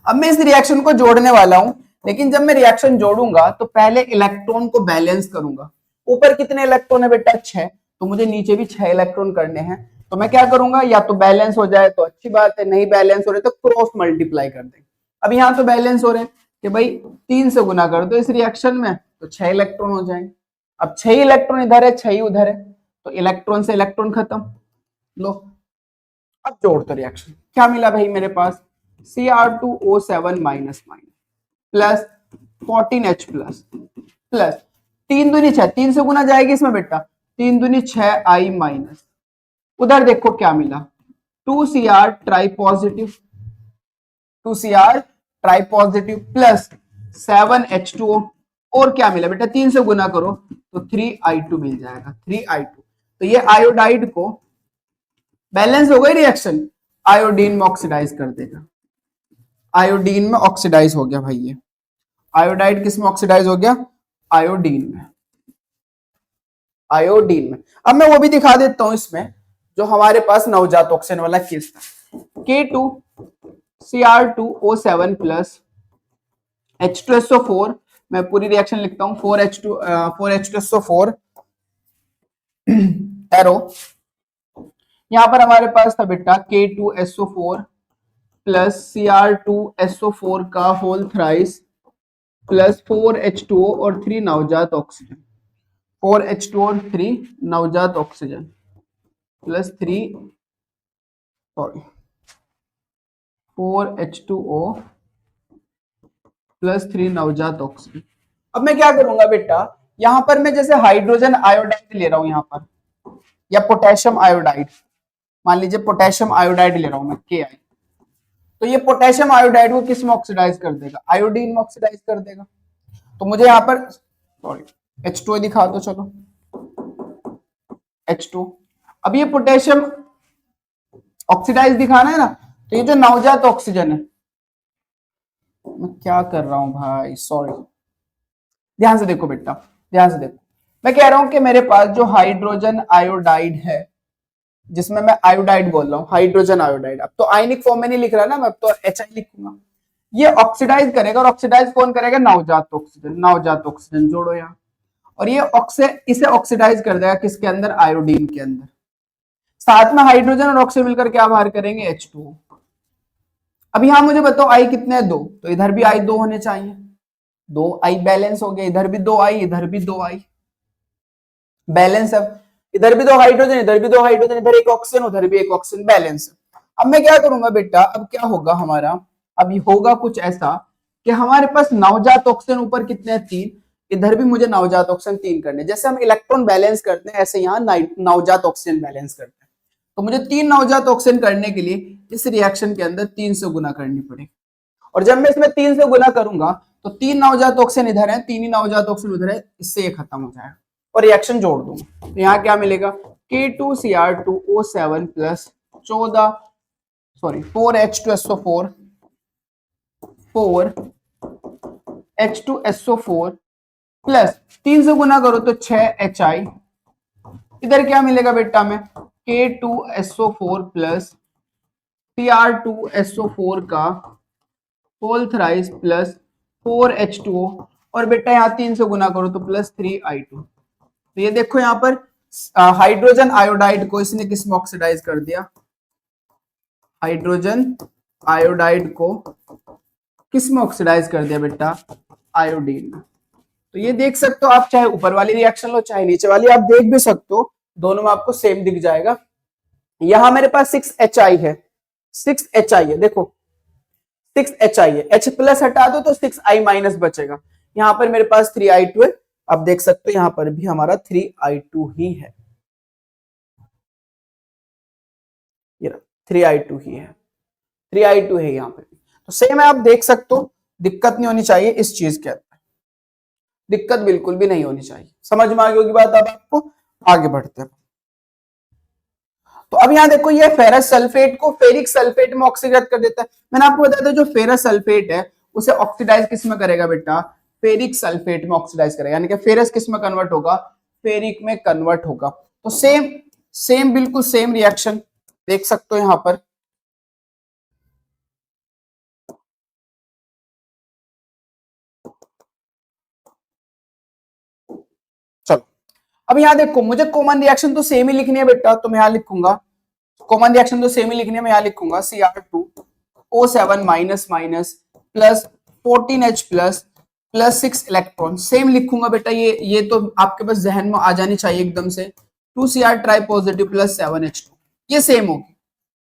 अब मैं इस रिएक्शन को जोड़ने वाला हूं, लेकिन जब मैं रिएक्शन जोड़ूंगा तो पहले इलेक्ट्रॉन को बैलेंस करूंगा। ऊपर कितने इलेक्ट्रॉन है बेटा, 6, तो मुझे नीचे भी 6 इलेक्ट्रॉन करने हैं। तो मैं क्या करूंगा, या तो बैलेंस हो जाए तो अच्छी बात है, नहीं बैलेंस हो रहे तो क्रॉस मल्टीप्लाई कर देंगे। अब यहाँ तो बैलेंस हो रहे हैं कि भाई 3 से गुना कर दो इस रिएक्शन में, तो 6 इलेक्ट्रॉन हो जाएंगे। अब 6 इलेक्ट्रॉन इधर है, 6 उधर है, तो इलेक्ट्रॉन से इलेक्ट्रॉन खत्म। लो अब जोड़ दो रिएक्शन, क्या मिला भाई मेरे पास, Cr2O7 minus minus plus 14H plus plus 3 दूनी 6, 3 से गुना जाएगी इसमें बेटा, 3 दूनी 6 I माइनस, उधर देखो क्या मिला, 2Cr try positive, 2Cr try positive plus 7H2O, और क्या मिला बेटा, 3 से गुना करो तो 3I2 मिल जाएगा, 3I2। तो ये आयोडाइड को बैलेंस हो गई रिएक्शन, आयोडीन में ऑक्सीडाइज कर देगा, आयोडीन में ऑक्सीडाइज हो गया भाई, ये आयोडाइड किस में ऑक्सीडाइज हो गया, आयोडीन में, आयोडीन में। अब मैं वो भी दिखा देता हूं इसमें, जो हमारे पास नवजात ऑक्सीजन वाला केस था, K2Cr2O7 प्लस H2SO4, मैं पूरी रिएक्शन लिखता हूं, 4H2SO4 एरो, यहां पर हमारे पास था बेटा K2SO4 प्लस Cr2SO4 का होल थ्राइस प्लस 4H2O और 3 नवजात ऑक्सीजन, 4H2O और 3 नवजात oxygen plus 3 sorry 4H2O plus 3 नवजात ऑक्सीजन। अब मैं क्या करूंगा बेटा, यहां पर मैं जैसे हाइड्रोजन आयोडाइड ले रहा हूं यहां पर, या पोटेशियम आयोडाइड, मान लीजिए पोटेशियम आयोडाइड ले रहा हूं मैं Ki, तो ये पोटेशियम आयोडाइड को किस में ऑक्सीडाइज कर देगा, आयोडीन में ऑक्सीडाइज कर देगा। तो मुझे यहाँ पर सॉरी H2O दिखा दो, चलो H2। अब ये पोटेशियम ऑक्सीडाइज दिखाना है ना, तो ये जो नवजात ऑक्सीजन है, मैं क्या कर रहा हूं भाई, सॉरी, ध्यान से देखो बेटा, ध्यान से देखो, मैं कह रहा हूं कि मेरे पास जो हाइड्रोजन आयोडाइड है, जिसमें मैं आयोडाइड बोल रहा हूं, हाइड्रोजन आयोडाइड, अब तो आयनिक फॉर्म में नहीं लिख रहा ना मैं, अब तो HI लिखूंगा। ये ऑक्सीडाइज करेगा, और ऑक्सीडाइज कौन करेगा, नवजात ऑक्सीजन, नवजात ऑक्सीजन जोड़ो यहाँ, और ये इसे ऑक्सीडाइज कर देगा किसके अंदर, आयोडीन के अंदर। साथ में हाइड्रोजन और ऑक्सीजन मिलकर क्या बाहर करेंगे, H2O। अब यहां मुझे बताओ आई कितने हैं, 2, तो इधर भी आई 2 होने चाहिए, 2 आई बैलेंस हो गया, इधर भी 2 आई, इधर भी 2 आई बैलेंस है, इधर भी 2 हाइड्रोजन, इधर भी 2 हाइड्रोजन, इधर एक ऑक्सीजन, उधर भी एक ऑक्सीजन, बैलेंस है। अब मैं क्या करूंगा बेटा, अब क्या होगा हमारा, अभी होगा कुछ ऐसा कि हमारे पास नवजात ऑक्सीजन ऊपर कितने हैं, 3, इधर भी मुझे नवजात ऑक्सीजन 3 करने, जैसे हम इलेक्ट्रॉन बैलेंस करते हैं ऐसे यहाँ नवजात ऑक्सीजन बैलेंस करते हैं। तो मुझे 3 नवजात ऑक्सीजन करने के लिए इस रिएक्शन के अंदर 3 से गुना करनी पड़ेगी, और जब मैं इसमें 3 से गुना करूंगा तो 3 नवजात ऑक्सीजन इधर है, 3 ही नवजात ऑक्सीजन उधर है, इससे ये खत्म हो जाएगा और रिएक्शन जोड़ दूंगा, तो यहाँ क्या मिलेगा, K2Cr2O7 plus 14 sorry 4H2SO4 4H2SO4 plus 3 से गुना करो तो 6HI, इधर क्या मिलेगा बेटा में, K2SO4 प्लस Cr2SO4 का होल थ्राइस प्लस 4H2O, और बेटा यहाँ 3 से गुना करो तो प्लस 3I2। तो ये देखो यहाँ पर हाइड्रोजन आयोडाइड को इसने किस में ऑक्सीडाइज कर दिया, हाइड्रोजन आयोडाइड को किस में ऑक्सीडाइज कर दिया बेटा, आयोडीन में। तो ये देख सकते हो आप, चाहे ऊपर वाली रिएक्शन लो चाहे नीचे वाली, आप देख भी सकते हो, दोनों में आपको सेम दिख जाएगा। यहां मेरे पास 6HI है, 6HI है, देखो 6HI है, H प्लस हटा दो तो 6I माइनस बचेगा, यहां पर मेरे पास 3I2 है, आप देख सकते हो यहां पर भी हमारा 3I2 ही है, ये 3I2 ही है, 3I2 है यहाँ पर, तो सेम है, आप देख सकते हो, दिक्कत नहीं होनी चाहिए इस चीज के अंदर, दिक्कत बिल्कुल भी नहीं होनी चाहिए। समझ में आ गई होगी बात, अब आपको आगे बढ़ते हैं। तो अब यहां देखो, ये फेरस सल्फेट को फेरिक सल्फेट में ऑक्सीडाइज कर देता है। मैंने आपको बताया था जो फेरस सल्फेट है उसे ऑक्सीडाइज किस में करेगा बेटा, फेरिक सल्फेट में ऑक्सीडाइज करेगा, यानी कि फेरस किस में कन्वर्ट होगा, फेरिक में कन्वर्ट होगा। तो सेम बिल्कुल सेम रिएक्शन देख सकते हो यहां पर, चलो अब यहां देखो, मुझे कॉमन रिएक्शन तो सेम ही लिखनी है बेटा, तो मैं यहां लिखूंगा कॉमन रिएक्शन तो सेम ही लिखनी है, मैं यहां लिखूंगा Cr2O7 minus minus plus 14H plus plus 6 electron, same लिखूंगा बेटा, ये तो आपके पास जहन में आ जानी चाहिए एकदम से, 2Cr try positive plus 7H2, ये सेम होगी,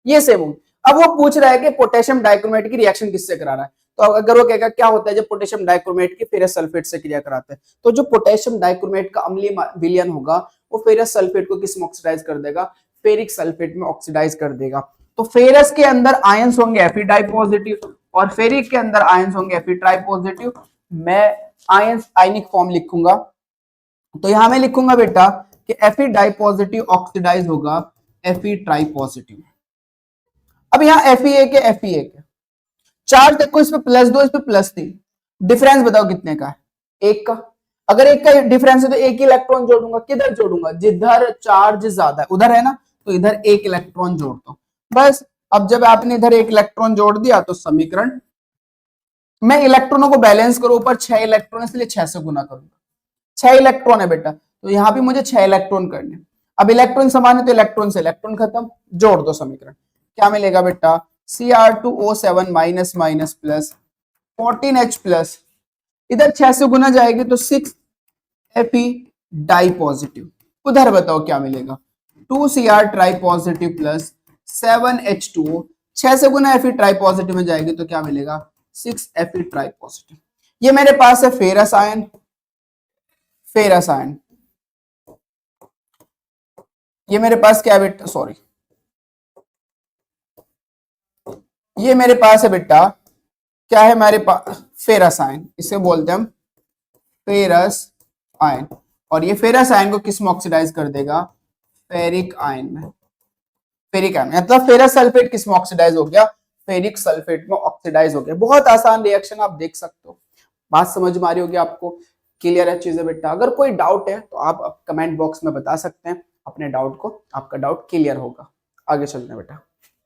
ये सेम होगी। अब वो पूछ रहा है कि पोटेशियम डाइक्रोमेट की रिएक्शन किससे करा रहा है, तो अगर वो कहेगा क्या होता है जब पोटेशियम डाइक्रोमेट की फेरस सल्फेट से क्रिया कराते हैं, तो जो पोटेशियम डाइक्रोमेट का अम्लीय विलयन होगा वो फेरस सल्फेट को किस में ऑक्सीडाइज कर देगा, फेरिक सल्फेट में ऑक्सीडाइज कर देगा। तो फेरस के अंदर आयंस होंगे Fe डाई पॉजिटिव और फेरिक के अंदर आयंस होंगे Fe ट्राई पॉजिटिव। मैं आयंस आयनिक फॉर्म लिखूंगा, तो यहां मैं लिखूंगा बेटा कि Fe डाई पॉजिटिव ऑक्सीडाइज होगा Fe ट्राई पॉजिटिव। अब यहाँ Fe1 है, Fe1 है, चार्ज देखो इस पे +2 इस पे +3, डिफरेंस बताओ कितने का है, 1 का। अगर 1 का डिफरेंस है तो 1 इलेक्ट्रॉन जोड़ूंगा, किधर जोड़ूंगा, जिधर चार्ज ज्यादा है उधर है ना, तो इधर 1 इलेक्ट्रॉन जोड़ता हूं बस। अब जब आपने इधर 1 इलेक्ट्रॉन जोड़ दिया तो समीकरण, मैं इलेक्ट्रॉनों को बैलेंस करूं, ऊपर 6 इलेक्ट्रॉन इसलिए 6 से गुना करूंगा, 6 इलेक्ट्रॉन है बेटा, तो यहां भी मुझे 6 इलेक्ट्रॉन करने। अब इलेक्ट्रॉन समान है तो इलेक्ट्रॉन से इलेक्ट्रॉन खत्म, जोड़ दो समीकरण, क्या मिलेगा बेटा Cr2O7 minus minus plus 14H plus, इधर 6 से गुना जाएगी तो 6Fe डाई पॉजिटिव, उधर बताओ क्या मिलेगा 2Cr try positive plus 7H2O, 6 से गुना Fe ट्राई पॉजिटिव में जाएगी तो क्या मिलेगा 6Fe ट्राई पॉजिटिव। ये मेरे पास है फेरस आयन, फेरस आयन, ये मेरे पास क्या है बेटा, सॉरी ये मेरे पास है बेटा क्या है, हमारे पास फेरस आयन, इसे बोलते हैं हम फेरस आयन, और ये फेरस आयन को किस में ऑक्सीडाइज कर देगा, फेरिक आयन में, फेरिक आयन मतलब फेरस सल्फेट किस में ऑक्सीडाइज हो गया, फेरिक सल्फेट में ऑक्सीडाइज हो गया। बहुत आसान रिएक्शन, आप देख सकते हो, बात समझ में आ रही होगी आपको, क्लियर है चीजें बेटा। अगर कोई डाउट है तो आप कमेंट बॉक्स में बता सकते हैं अपने डाउट को, आपका डाउट क्लियर होगा। आगे चलते हैं बेटा,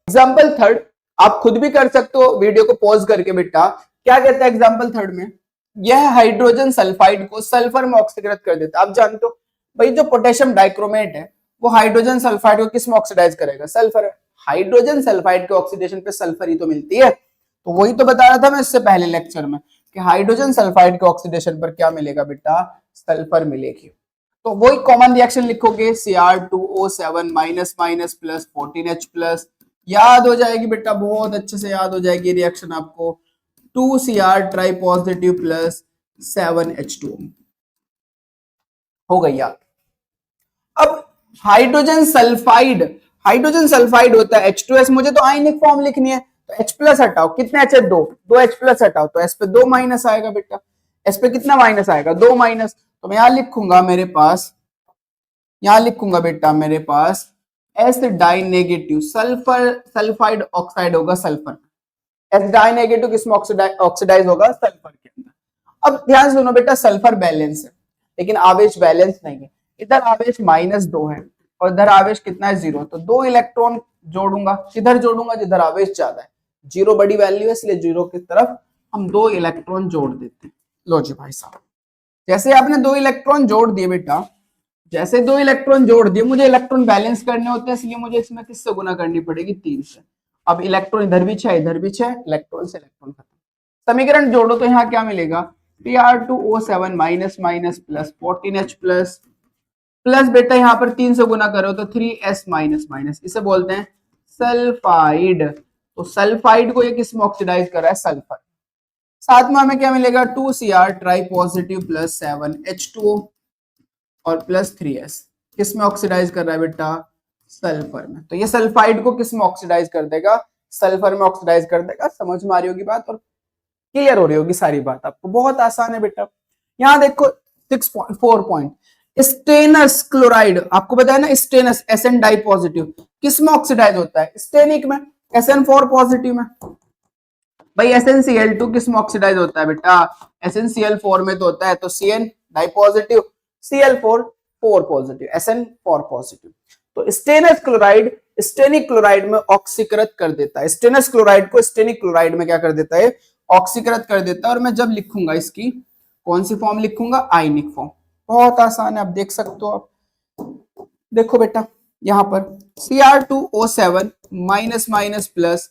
एग्जाम्पल थर्ड आप खुद भी कर सकते हो वीडियो को पॉज करके बेटा। क्या कहता है एग्जाम्पल थर्ड में, यह हाइड्रोजन सल्फाइड को सल्फर में ऑक्सीकृत कर देता है। आप जानते हो भाई जो पोटेशियम डाइक्रोमेट है वो हाइड्रोजन सल्फाइड को किस में ऑक्सीडाइज करेगा, सल्फर। हाइड्रोजन सल्फाइड के ऑक्सीडेशन पे सल्फर ही तो मिलती है, तो वही तो बता रहा था मैं इससे पहले लेक्चर में कि हाइड्रोजन सल्फाइड के ऑक्सीडेशन पर क्या मिलेगा बेटा, सल्फर मिलेगी। तो वही कॉमन रिएक्शन लिखोगे Cr2O7 minus minus plus 14H plus, याद हो जाएगी बेटा, बहुत अच्छे से याद हो जाएगी रिएक्शन आपको, 2Cr try positive plus 7H2O हो गई याद। अब हाइड्रोजन सल्फाइड, हाइड्रोजन सल्फाइड होता है H2S, मुझे तो आयनिक फॉर्म लिखनी है तो H प्लस हटाओ, कितने H है, दो H प्लस हटाओ तो S पे 2 माइनस आएगा बेटा, S पे कितना माइनस आएगा, 2 माइनस, तो मैं यहां लिखूंगा मेरे पास, यहां लिखूंगा बेटा मेरे पास S di negative, sulphur sulphide oxide होगा सल्फर, एस डाई नेगेटिव किसमें ऑक्सीडाइज होगा, सल्फर के अंदर। अब ध्यान से सुनो बेटा, सल्फर बैलेंस है लेकिन आवेश बैलेंस नहीं है, इधर आवेश -2 है और इधर आवेश कितना है 0, तो 2 इलेक्ट्रॉन जोड़ूंगा, किधर जोड़ूंगा जिधर आवेश ज्यादा है, 0 बड़ी वैल्यू है इसलिए 0 की तरफ हम 2 इलेक्ट्रॉन जोड़ देते हैं। लो जी भाई साहब, जैसे आपने 2 इलेक्ट्रॉन जोड़ दिए बेटा, जैसे 2 इलेक्ट्रॉन जोड़ दिए, मुझे इलेक्ट्रॉन बैलेंस करने होते हैं इसलिए मुझे इसमें किससे गुना करनी पड़ेगी, 3 से। अब इलेक्ट्रॉन इधर भी 6 इधर भी 6, इलेक्ट्रॉन से इलेक्ट्रॉन खत्म, समीकरण जोड़ो तो यहाँ क्या मिलेगा Pr2O7 minus minus plus 14H plus, plus बेटा यहाँ पर 3 से गुना करो तो 3S माइनस माइनस, इसे बोलते हैं सल्फाइड। तो सल्फाइड को ये किस में ऑक्सीडाइज कर रहा है, सल्फर। साथ में हमें क्या मिलेगा 2Cr try positive plus 7H2O और प्लस 3S, किस में ऑक्सीडाइज कर रहा है बेटा, सल्फर में। तो ये सल्फाइड को किस में ऑक्सीडाइज कर देगा, सल्फर में ऑक्सीडाइज कर देगा। समझ में आ रही होगी बात और क्लियर हो रही होगी सारी बात आपको, बहुत आसान है बेटा। यहाँ देखो 6.4 पॉइंट, स्टेनस क्लोराइड, आपको बताया ना स्टेनस Sn डाई पॉजिटिव किस में ऑक्सीडाइज होता है, स्टेनिक में, Sn4 पॉजिटिव में। भाई SnCl2 किस में ऑक्सीडाइज होता है बेटा, SnCl4 में तो होता है, तो Cn di positive, Cl4 4 positive, Sn4 positive. तो स्टेनस क्लोराइड स्टेनिक क्लोराइड में ऑक्सीकृत कर देता है, स्टेनस क्लोराइड को स्टेनिक क्लोराइड में क्या कर देता है, ऑक्सीकृत कर देता है। और मैं जब लिखूंगा इसकी कौन सी फॉर्म लिखूंगा, आयनिक फॉर्म। बहुत आसान है, आप देख सकते हो। आप देखो बेटा यहां पर Cr2O7 minus minus plus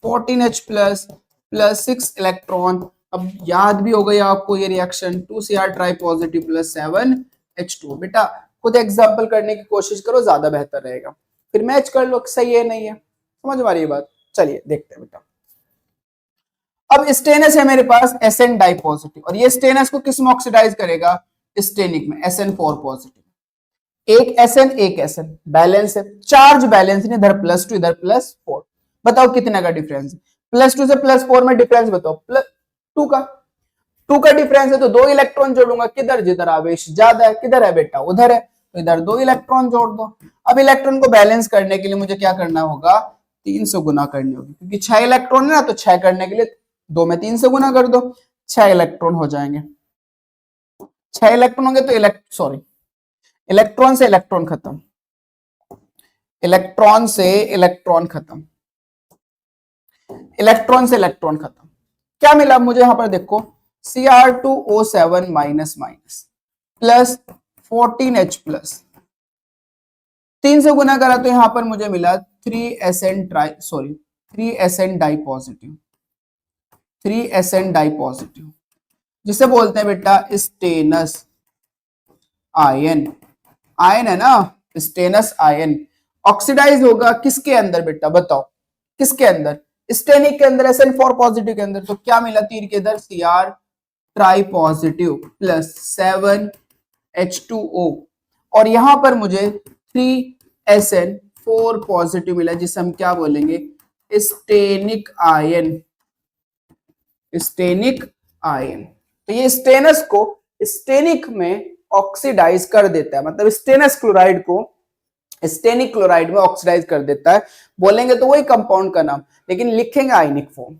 14H plus plus 6 electron, अब याद भी हो गई आपको ये reaction, 2Cr try positive plus 7H2। बेटा खुद एग्जाम्पल करने की कोशिश करो, ज्यादा बेहतर रहेगा, फिर मैच कर लो सही है नहीं है, समझ में आ रही है बात। चलिए देखते हैं बेटा, अब स्टेनस है मेरे पास Sn डाई पॉजिटिव, और ये स्टेनस को किस में ऑक्सीडाइज करेगा, स्टेनिक में, Sn4 पॉजिटिव। एक Sn एक Sn बैलेंस है, चार्ज बैलेंस नहीं, इधर +2 इधर +4, बताओ कितने का डिफरेंस है, +2 से +4 में डिफरेंस बताओ, +2 का, 2 का डिफरेंस है तो 2 इलेक्ट्रॉन जोड़ूंगा, किधर जिधर आवेश ज्यादा है, किधर है बेटा, उधर है, तो इधर 2 इलेक्ट्रॉन जोड़ दो। अब इलेक्ट्रॉन को बैलेंस करने के लिए मुझे क्या करना होगा, 3 से गुना करनी होगी, क्योंकि 6 इलेक्ट्रॉन है ना, तो 6 करने के लिए 2 में 3 से गुना कर दो, 6 इलेक्ट्रॉन हो जाएंगे। 6 इलेक्ट्रॉन होंगे तो इलेक्ट्रॉन से इलेक्ट्रॉन खत्म, इलेक्ट्रॉन से इलेक्ट्रॉन खत्म, इलेक्ट्रॉन से इलेक्ट्रॉन खत्म। क्या मिला मुझे यहां पर देखो, Cr2O7 minus minus plus 14H plus 3 से गुना करा तो यहां पर मुझे मिला 3SN डाइपॉजिटिव, 3SN डाइपॉजिटिव, जिसे बोलते हैं बेटा स्टेनस आयन। आयन है ना, स्टेनस आयन। ऑक्सीडाइज होगा किसके अंदर बेटा, बताओ किसके अंदर, स्टेनिक के अंदर, SN4 पॉजिटिव के अंदर। तो क्या मिला तीर के इधर, Cr try positive plus 7H2O, और यहां पर मुझे 3SN4 पॉजिटिव मिला, जिसे हम क्या बोलेंगे, स्टेनिक आयन, स्टेनिक आयन। तो ये स्टेनस को स्टेनिक में ऑक्सीडाइज कर देता है, मतलब स्टेनस क्लोराइड को स्टेनिक क्लोराइड में ऑक्सीडाइज कर देता है। बोलेंगे तो वही कंपाउंड का नाम, लेकिन लिखेंगे आयनिक फॉर्म,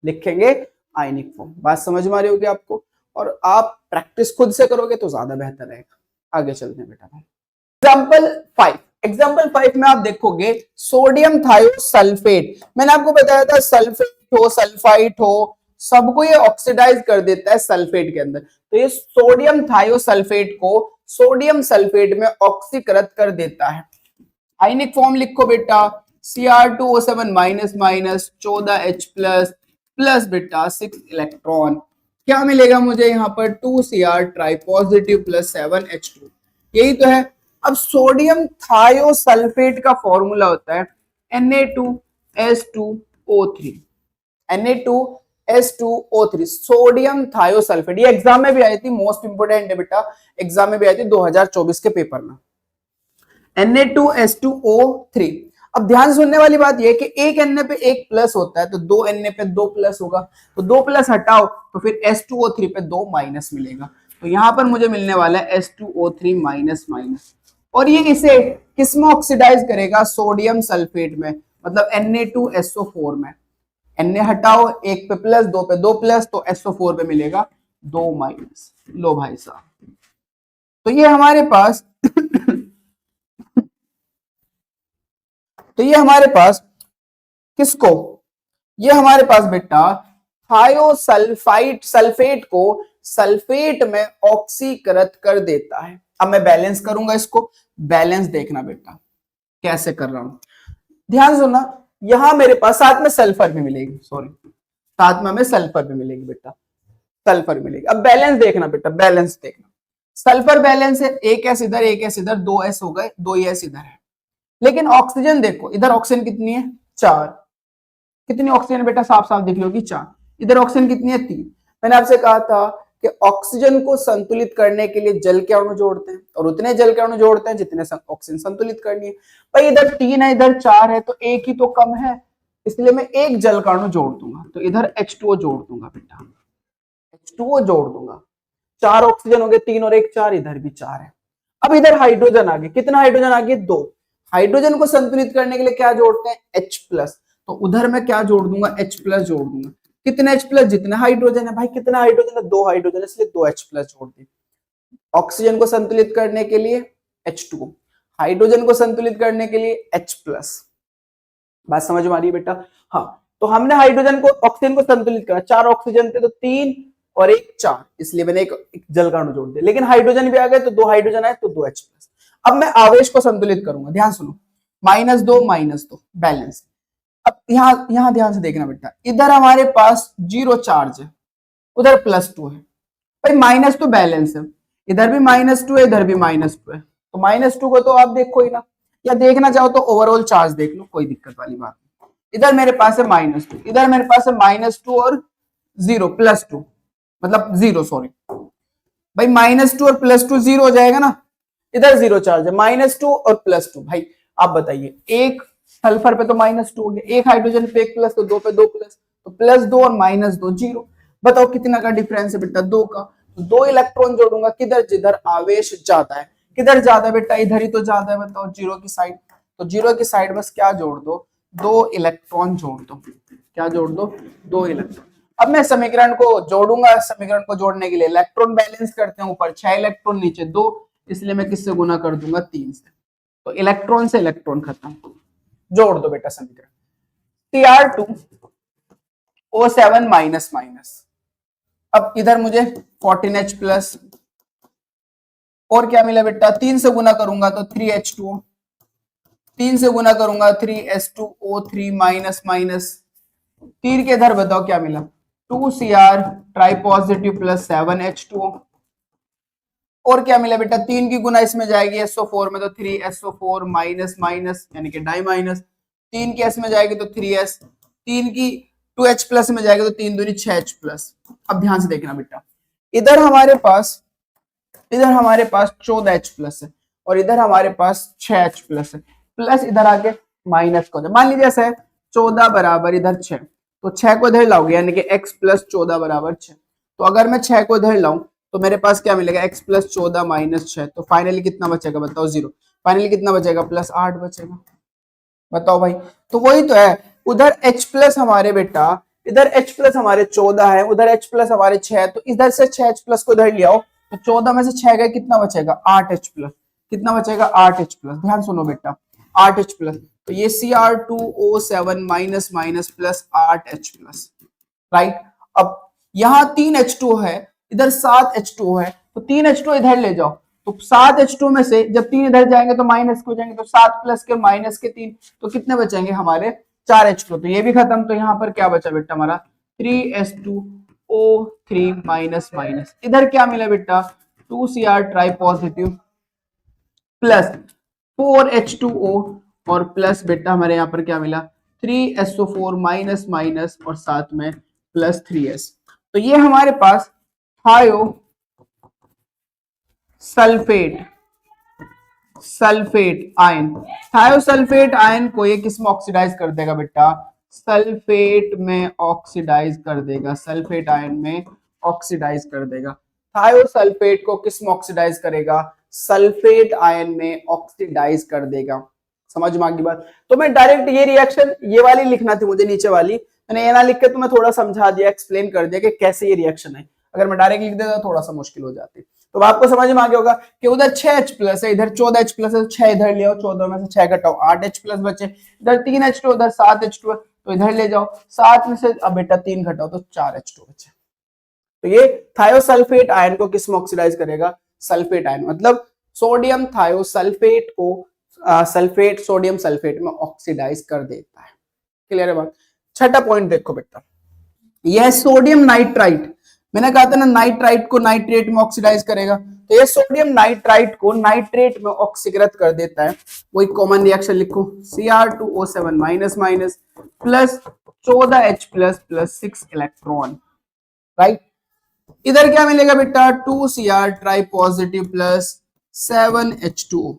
लिखेंगे आयनिक फॉर्म। बात समझ में आ रही होगी आपको, और आप प्रैक्टिस खुद से करोगे तो ज्यादा बेहतर रहेगा। आगे चलते हैं बेटा। एग्जाम्पल 5 में आप देखोगे सोडियम थायोसल्फेट। मैंने आपको बताया था सल्फेट हो सल्फाइट हो सबको ये ऑक्सीडाइज कर देता है सल्फेट के अंदर। तो ये सोडियम थायोसल्फेट को सोडियम सल्फेट में ऑक्सीकृत कर देता है। आयनिक फॉर्म लिखो बेटा, Cr2O7 minus minus 14H plus plus बेटा 6 इलेक्ट्रॉन। क्या मिलेगा मुझे यहाँ पर 2Cr ट्राइपॉजिटिव प्लस 7H2, यही तो है। अब सोडियम थायोसल्फेट का फॉर्मूला होता है Na2S2O3, Na2S2O3 सोडियम थायोसल्फेट। ये एग्जाम में भी आई थी, मोस्ट इंपोर्टेंट है बेटा, एग्जाम में भी आई थी 2024 के पेपर में, Na2S2O3। अब ध्यान सुनने वाली बात यह कि एक Na पे एक प्लस होता है, तो 2 Na पे 2 प्लस होगा, तो 2 प्लस हटाओ तो फिर S2O3 पे 2 माइनस मिलेगा। तो यहां पर मुझे मिलने वाला है S2O3 माइनस माइनस, और ये इसे किसमें ऑक्सीडाइज करेगा, सोडियम सल्फेट में, मतलब Na2SO4 में। Na हटाओ, एक पे प्लस, 2 पे 2 प्लस, तो SO4 पे मिलेगा 2 माइनस। लो भाई साहब, तो ये हमारे पास तो ये हमारे पास किसको, ये हमारे पास बेटा थायोसल्फाइट सल्फेट को सल्फेट में ऑक्सीकृत कर देता है। अब मैं बैलेंस करूंगा इसको, बैलेंस देखना बेटा कैसे कर रहा हूं, ध्यान सुनना। यहां मेरे पास साथ में सल्फर भी मिलेगी, सॉरी साथ में हमें सल्फर भी मिलेगी बेटा, सल्फर मिलेगी। अब बैलेंस देखना बेटा, बैलेंस देखना, सल्फर बैलेंस है, एक एस इधर एक एस इधर, 2 एस हो गए, 2 एस इधर है। लेकिन ऑक्सीजन देखो, इधर ऑक्सीजन कितनी है, 4। कितनी ऑक्सीजन बेटा, साफ साफ दिख लोगी 4। इधर ऑक्सीजन कितनी है, 3। मैंने आपसे कहा था कि ऑक्सीजन को संतुलित करने के लिए जल के अणु जोड़ते हैं, और उतने जल के अणु जोड़ते हैं जितने ऑक्सीजन संतुलित करनी है। भाई इधर 3 है इधर 4 है, तो एक ही तो कम है, इसलिए मैं एक जल का अणु जोड़ दूंगा। तो इधर H2O जोड़ दूंगा बेटा, H2O जोड़ दूंगा। 4 ऑक्सीजन हो गए, 3 और 1 4, इधर भी 4 है। अब इधर हाइड्रोजन आ गए, कितना हाइड्रोजन आ गए, 2। हाइड्रोजन को संतुलित करने के लिए क्या जोड़ते हैं, H प्लस, तो उधर मैं क्या जोड़ दूंगा, H प्लस जोड़ दूंगा। कितने H प्लस, जितने हाइड्रोजन है। भाई कितना हाइड्रोजन है, 2 हाइड्रोजन, इसलिए 2 H प्लस जोड़ दिए। ऑक्सीजन को संतुलित करने के लिए H2O, हाइड्रोजन को संतुलित करने के लिए H प्लस। बात समझ में आ रही है बेटा, हाँ। तो हमने हाइड्रोजन को ऑक्सीजन को संतुलित करा, 4 ऑक्सीजन थे तो 3 और 1 4, इसलिए मैंने एक जल का अणु जोड़ दिया। लेकिन हाइड्रोजन भी आ गए, तो 2 हाइड्रोजन आए, तो 2 H प्लस। अब मैं आवेश को संतुलित करूंगा, ध्यान सुनो, -2 बैलेंस। अब यहां ध्यान से देखना बेटा, इधर हमारे पास 0 चार्ज है, उधर +2 है। भाई -2 बैलेंस है, इधर भी -2 है, इधर भी -2 है, तो -2 को तो आप देखो ही ना, या देखना चाहो तो ओवरऑल चार्ज देख लो, कोई दिक्कत वाली बात नहीं। इधर मेरे पास है -2, इधर मेरे पास है -2 और 0 +2, मतलब 0 सॉरी। भाई -2 और +2 0 हो जाएगा ना, इधर 0 चार्ज है, -2 और +2। भाई आप बताइए, एक सल्फर पे तो -2 हो गया, एक हाइड्रोजन पे 1 प्लस, तो 2 पे 2 प्लस, तो +2 और -2 0। बताओ कितना का डिफरेंस है बेटा, 2 का। तो 2 इलेक्ट्रॉन जोड़ूंगा किधर, जिधर आवेश ज्यादा है। किधर ज्यादा बेटा, इधर ही तो ज्यादा है, बताओ 0 की साइड। तो 0 की साइड बस क्या जोड़ दो, 2 इलेक्ट्रॉन जोड़ दो। क्या जोड़ दो, 2 इलेक्ट्रॉन। अब मैं समीकरण को जोड़ूंगा, समीकरण को जोड़ने के लिए इलेक्ट्रॉन बैलेंस करते हैं, ऊपर 6 इलेक्ट्रॉन नीचे 2, इसलिए मैं किससे गुना कर दूंगा, 3 से। तो इलेक्ट्रॉन से इलेक्ट्रॉन खत्म, जोड़ दो बेटा समीकरण, Cr2O7 माइनस माइनस। अब इधर मुझे 14H प्लस, और क्या मिला बेटा, 3 से गुना करूंगा तो 3H2O, 3 से गुना करूंगा 3s2o3 माइनस माइनस, तीर के इधर बताओ क्या मिला, 2Cr try positive plus 7H2O, और क्या मिला बेटा, 3 की गुना इसमें जाएगी SO4 में तो 3SO4 माइनस माइनस यानी कि डाई माइनस, 3 की S में जाएगी तो 3S, 3 की 2H प्लस में जाएगी तो 3 दूनी 6H प्लस। अब ध्यान से देखना बेटा, इधर हमारे पास 14H प्लस है और इधर हमारे पास 6H प्लस है, प्लस इधर आके माइनस को, मान लीजिए ऐसा है 14 बराबर इधर 6, तो 6 को इधर लाओगे यानी कि x प्लस 14 बराबर 6, तो अगर मैं 6 को इधर लाऊं तो मेरे पास क्या मिलेगा, x प्लस 14 माइनस 6, तो फाइनली कितना बचेगा बताओ, 0। फाइनली कितना बचेगा, प्लस 8 बचेगा। बताओ भाई, तो वही तो है, उधर h प्लस हमारे बेटा, इधर h प्लस हमारे 14 है, उधर h प्लस हमारे 6 है, तो इधर से 6h प्लस को इधर ले आओ तो 14 में से 6 गए कितना बचेगा, 8h प्लस, कितना बचेगा 8h प्लस। ध्यान सुनो बेटा, 8h प्लस, तो ये Cr2O7 minus minus plus 8H plus, right. अब यहाँ 3H2 है, इधर 7H2 है, तो 3H2 इधर ले जाओ, तो 7H2 में से जब 3 इधर जाएंगे तो माइनस को जाएंगे, तो 7 प्लस के माइनस के 3, तो कितने बचेंगे हमारे 4H2, तो ये भी खत्म, तो यहाँ पर क्या बचा बेटा हमारा 3S2O3 माइनस माइनस, इधर क्या मिला बेटा 2Cr try positive plus 4H2O और प्लस बेटा हमारे यहाँ पर क्या मिला 3SO4 माइनस माइनस और साथ में प्लस 3S, तो ये हमारे पास थायो सल्फेट आयन, थायोसल्फेट आयन को ये किस में ऑक्सीडाइज कर देगा बेटा, सल्फेट में ऑक्सीडाइज कर देगा, सल्फेट आयन में ऑक्सीडाइज कर देगा। थायोसल्फेट को किस में ऑक्सीडाइज करेगा, सल्फेट आयन में ऑक्सीडाइज कर देगा। समझ में आ गई बात, तो मैं डायरेक्ट ये रिएक्शन ये वाली लिखना थी मुझे, नीचे वाली मैंने ये ना लिख के तुम्हें थोड़ा समझा दिया, एक्सप्लेन कर दिया कि कैसे ये रिएक्शन है, अगर मैं डायरेक्ट लिख देता तो थोड़ा सा मुश्किल हो जाती। तो आपको समझ में आ गया होगा कि उधर 6H प्लस है, इधर 14H प्लस है, 6 इधर ले आओ, 14 में से 6 घटाओ 8H प्लस बचे, इधर 3H2 उधर 7H2 तो इधर ले जाओ, 7 में से अब बेटा 3 घटाओ तो 4H2 बचे। तो ये थायोसल्फेट आयन को किस में ऑक्सीडाइज करेगा, सल्फेट आयन, मतलब सोडियम थायोसल्फेट को सल्फेट सोडियम सल्फेट में ऑक्सीडाइज कर देता है। क्लियर है बात। छठा पॉइंट देखो बेटा, यह सोडियम नाइट्राइट, मैंने कहा था ना नाइट्राइट को नाइट्रेट में ऑक्सीडाइज करेगा, तो ये सोडियम नाइट्राइट को नाइट्रेट में ऑक्सीकृत कर देता है। वही कॉमन रिएक्शन लिखो, Cr2O7 minus minus plus 14H plus plus 6 electron, right. इधर क्या मिलेगा बेटा 2Cr try positive plus 7H2O।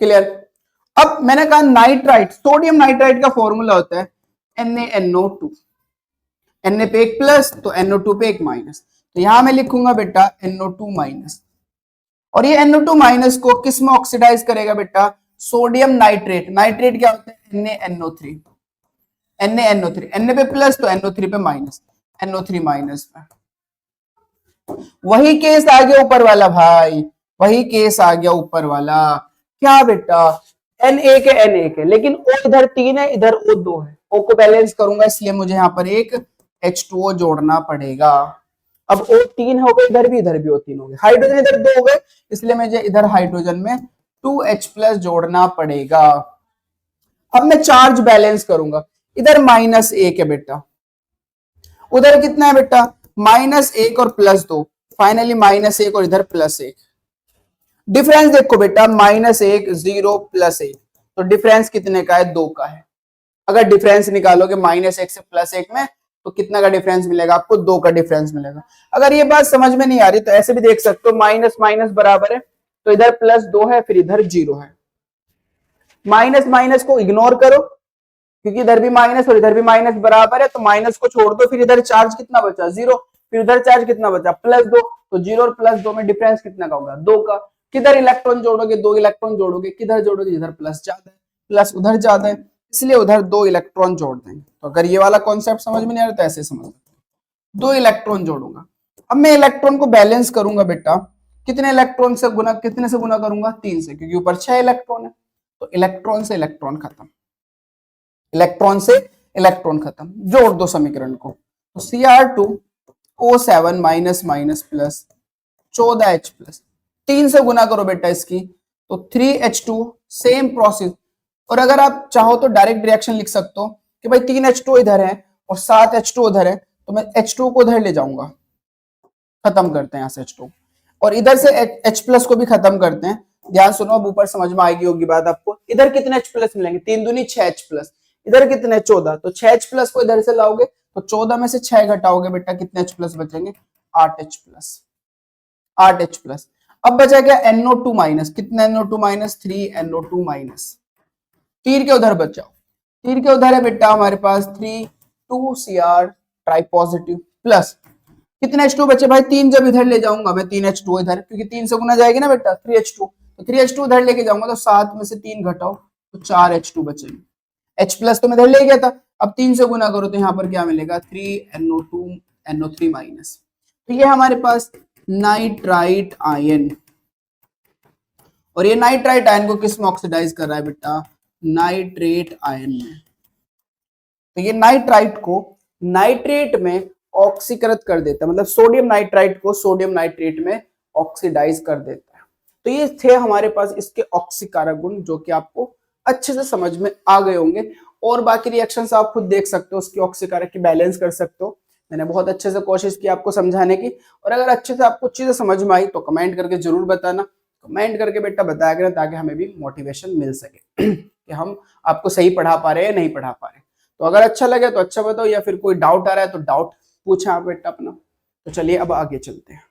Clear. अब मैंने कहा नाइट्राइट, सोडियम नाइट्राइट का फॉर्मूला होता है NaNO2, Na पे एक प्लस तो NO2 पे एक माइनस, तो यहां मैं लिखूंगा बेटा NO2 माइनस, और ये NO2 माइनस को किस में ऑक्सीडाइज करेगा बेटा, सोडियम नाइट्रेट, नाइट्रेट क्या होता है NaNO3, Na पे प्लस तो NO3 पे माइनस, NO3 माइनस पे। वही केस आ गया ऊपर वाला भाई, वही केस आ गया ऊपर वाला, क्या बेटा Na के, लेकिन O इधर 3 है, इधर O 2 है, O को बैलेंस करूंगा इसलिए मुझे यहाँ पर एक H2O जोड़ना पड़ेगा। अब O 3 हो गए, इधर भी O 3 हो गए, हाइड्रोजन इधर 2 हो गए, इसलिए मुझे इधर हाइड्रोजन में 2H प्लस जोड़ना पड़ेगा। अब मैं चार्ज बैलेंस करूंगा, इधर -1 है बेटा, उधर कितना है बेटा -1 और +2, फाइनली -1 और इधर +1। डिफरेंस देखो बेटा -1 0 +1, तो डिफरेंस कितने का है, 2 का है। अगर डिफरेंस निकालोगे -1 से +1 में तो कितना का डिफरेंस मिलेगा आपको, 2 का डिफरेंस मिलेगा। अगर ये बात समझ में नहीं आ रही तो ऐसे भी देख सकते हो, माइनस माइनस बराबर है तो इधर +2 है फिर इधर 0 है, माइनस माइनस को इग्नोर करो क्योंकि इधर भी माइनस और इधर भी माइनस बराबर है, तो माइनस को छोड़ दो, फिर इधर चार्ज कितना बचा 0, फिर उधर चार्ज कितना बचा +2, तो 0 और +2 में डिफरेंस कितना का होगा 2 का। किधर इलेक्ट्रॉन जोड़ोगे, 2 इलेक्ट्रॉन जोड़ोगे, किधर जोड़ोगे जिधर प्लस ज्यादा है, प्लस उधर ज्यादा है, इसलिए उधर 2 इलेक्ट्रॉन जोड़ देंगे। तो अगर ये वाला कॉन्सेप्ट समझ में नहीं आ रहा तो ऐसे समझ, 2 इलेक्ट्रॉन जोड़ूंगा। अब मैं इलेक्ट्रॉन को बैलेंस करूंगा बेटा, कितने इलेक्ट्रॉन से गुना, कितने से गुना करूंगा 3 से, क्योंकि ऊपर 6 इलेक्ट्रॉन है, तो इलेक्ट्रॉन से इलेक्ट्रॉन खत्म, इलेक्ट्रॉन से इलेक्ट्रॉन खत्म, जोड़ दो समीकरण को, तो Cr2O7 minus minus plus 14H plus 3 से गुना करो बेटा इसकी, तो 3H2 सेम प्रोसेस। और अगर आप चाहो तो डायरेक्ट रिएक्शन लिख सकते हो कि भाई 3H2 इधर है और 7H2 उधर है, तो मैं H2 को उधर ले जाऊंगा, खत्म करते हैं यहाँ से H2, और इधर से H प्लस को भी खत्म करते हैं। ध्यान सुनो, अब ऊपर समझ में आएगी होगी बात आपको। इधर कितने H प्लस मिलेंगे, 3 दूनी 6H प्लस, इधर कितने 14, तो 6H प्लस को इधर से लाओगे तो 14 में से 6 घटाओगे बेटा, कितने H प्लस बचेंगे, 8H प्लस, 8H प्लस। अब बचा क्या, NO2 माइनस, कितना NO2 माइनस, 3NO2 माइनस। तीर के उधर बच जाओ, तीर के उधर है बेटा हमारे पास 3 2Cr ट्राई पॉजिटिव प्लस कितने H2 बचे भाई, 3 जब इधर ले जाऊंगा मैं 3H2 इधर, क्योंकि 3 से गुना जाएगी ना बेटा 3H2, तो 3H2 इधर लेके जाऊंगा तो 7 में से 3 घटाओ तो 4H2 बचेंगे। H प्लस तो मैं इधर ले गया था, अब 3 से गुना करो तो यहाँ पर क्या मिलेगा, 3NO2 NO3 माइनस। तो ये हमारे पास नाइट्राइट आयन, और ये नाइट्राइट आयन को किस में ऑक्सीडाइज कर रहा है बेटा, नाइट्रेट आयन में। तो ये नाइट्राइट को नाइट्रेट में ऑक्सीकृत कर देता है, मतलब सोडियम नाइट्राइट को सोडियम नाइट्रेट में ऑक्सीडाइज कर देता है। तो ये थे हमारे पास इसके ऑक्सीकारक गुण, जो कि आपको अच्छे से समझ में आ गए होंगे। और बाकी रिएक्शंस आप खुद देख सकते हो, उसकी ऑक्सीकारक की बैलेंस कर सकते हो। मैंने बहुत अच्छे से कोशिश की आपको समझाने की, और अगर अच्छे से आपको चीजें समझ में आई तो कमेंट करके जरूर बताना, कमेंट करके बेटा बताया करें, ताकि हमें भी मोटिवेशन मिल सके कि हम आपको सही पढ़ा पा रहे हैं या नहीं पढ़ा पा रहे। तो अगर अच्छा लगे तो अच्छा बताओ, या फिर कोई डाउट आ रहा है तो डाउट पूछा आप बेटा अपना। तो चलिए अब आगे चलते हैं।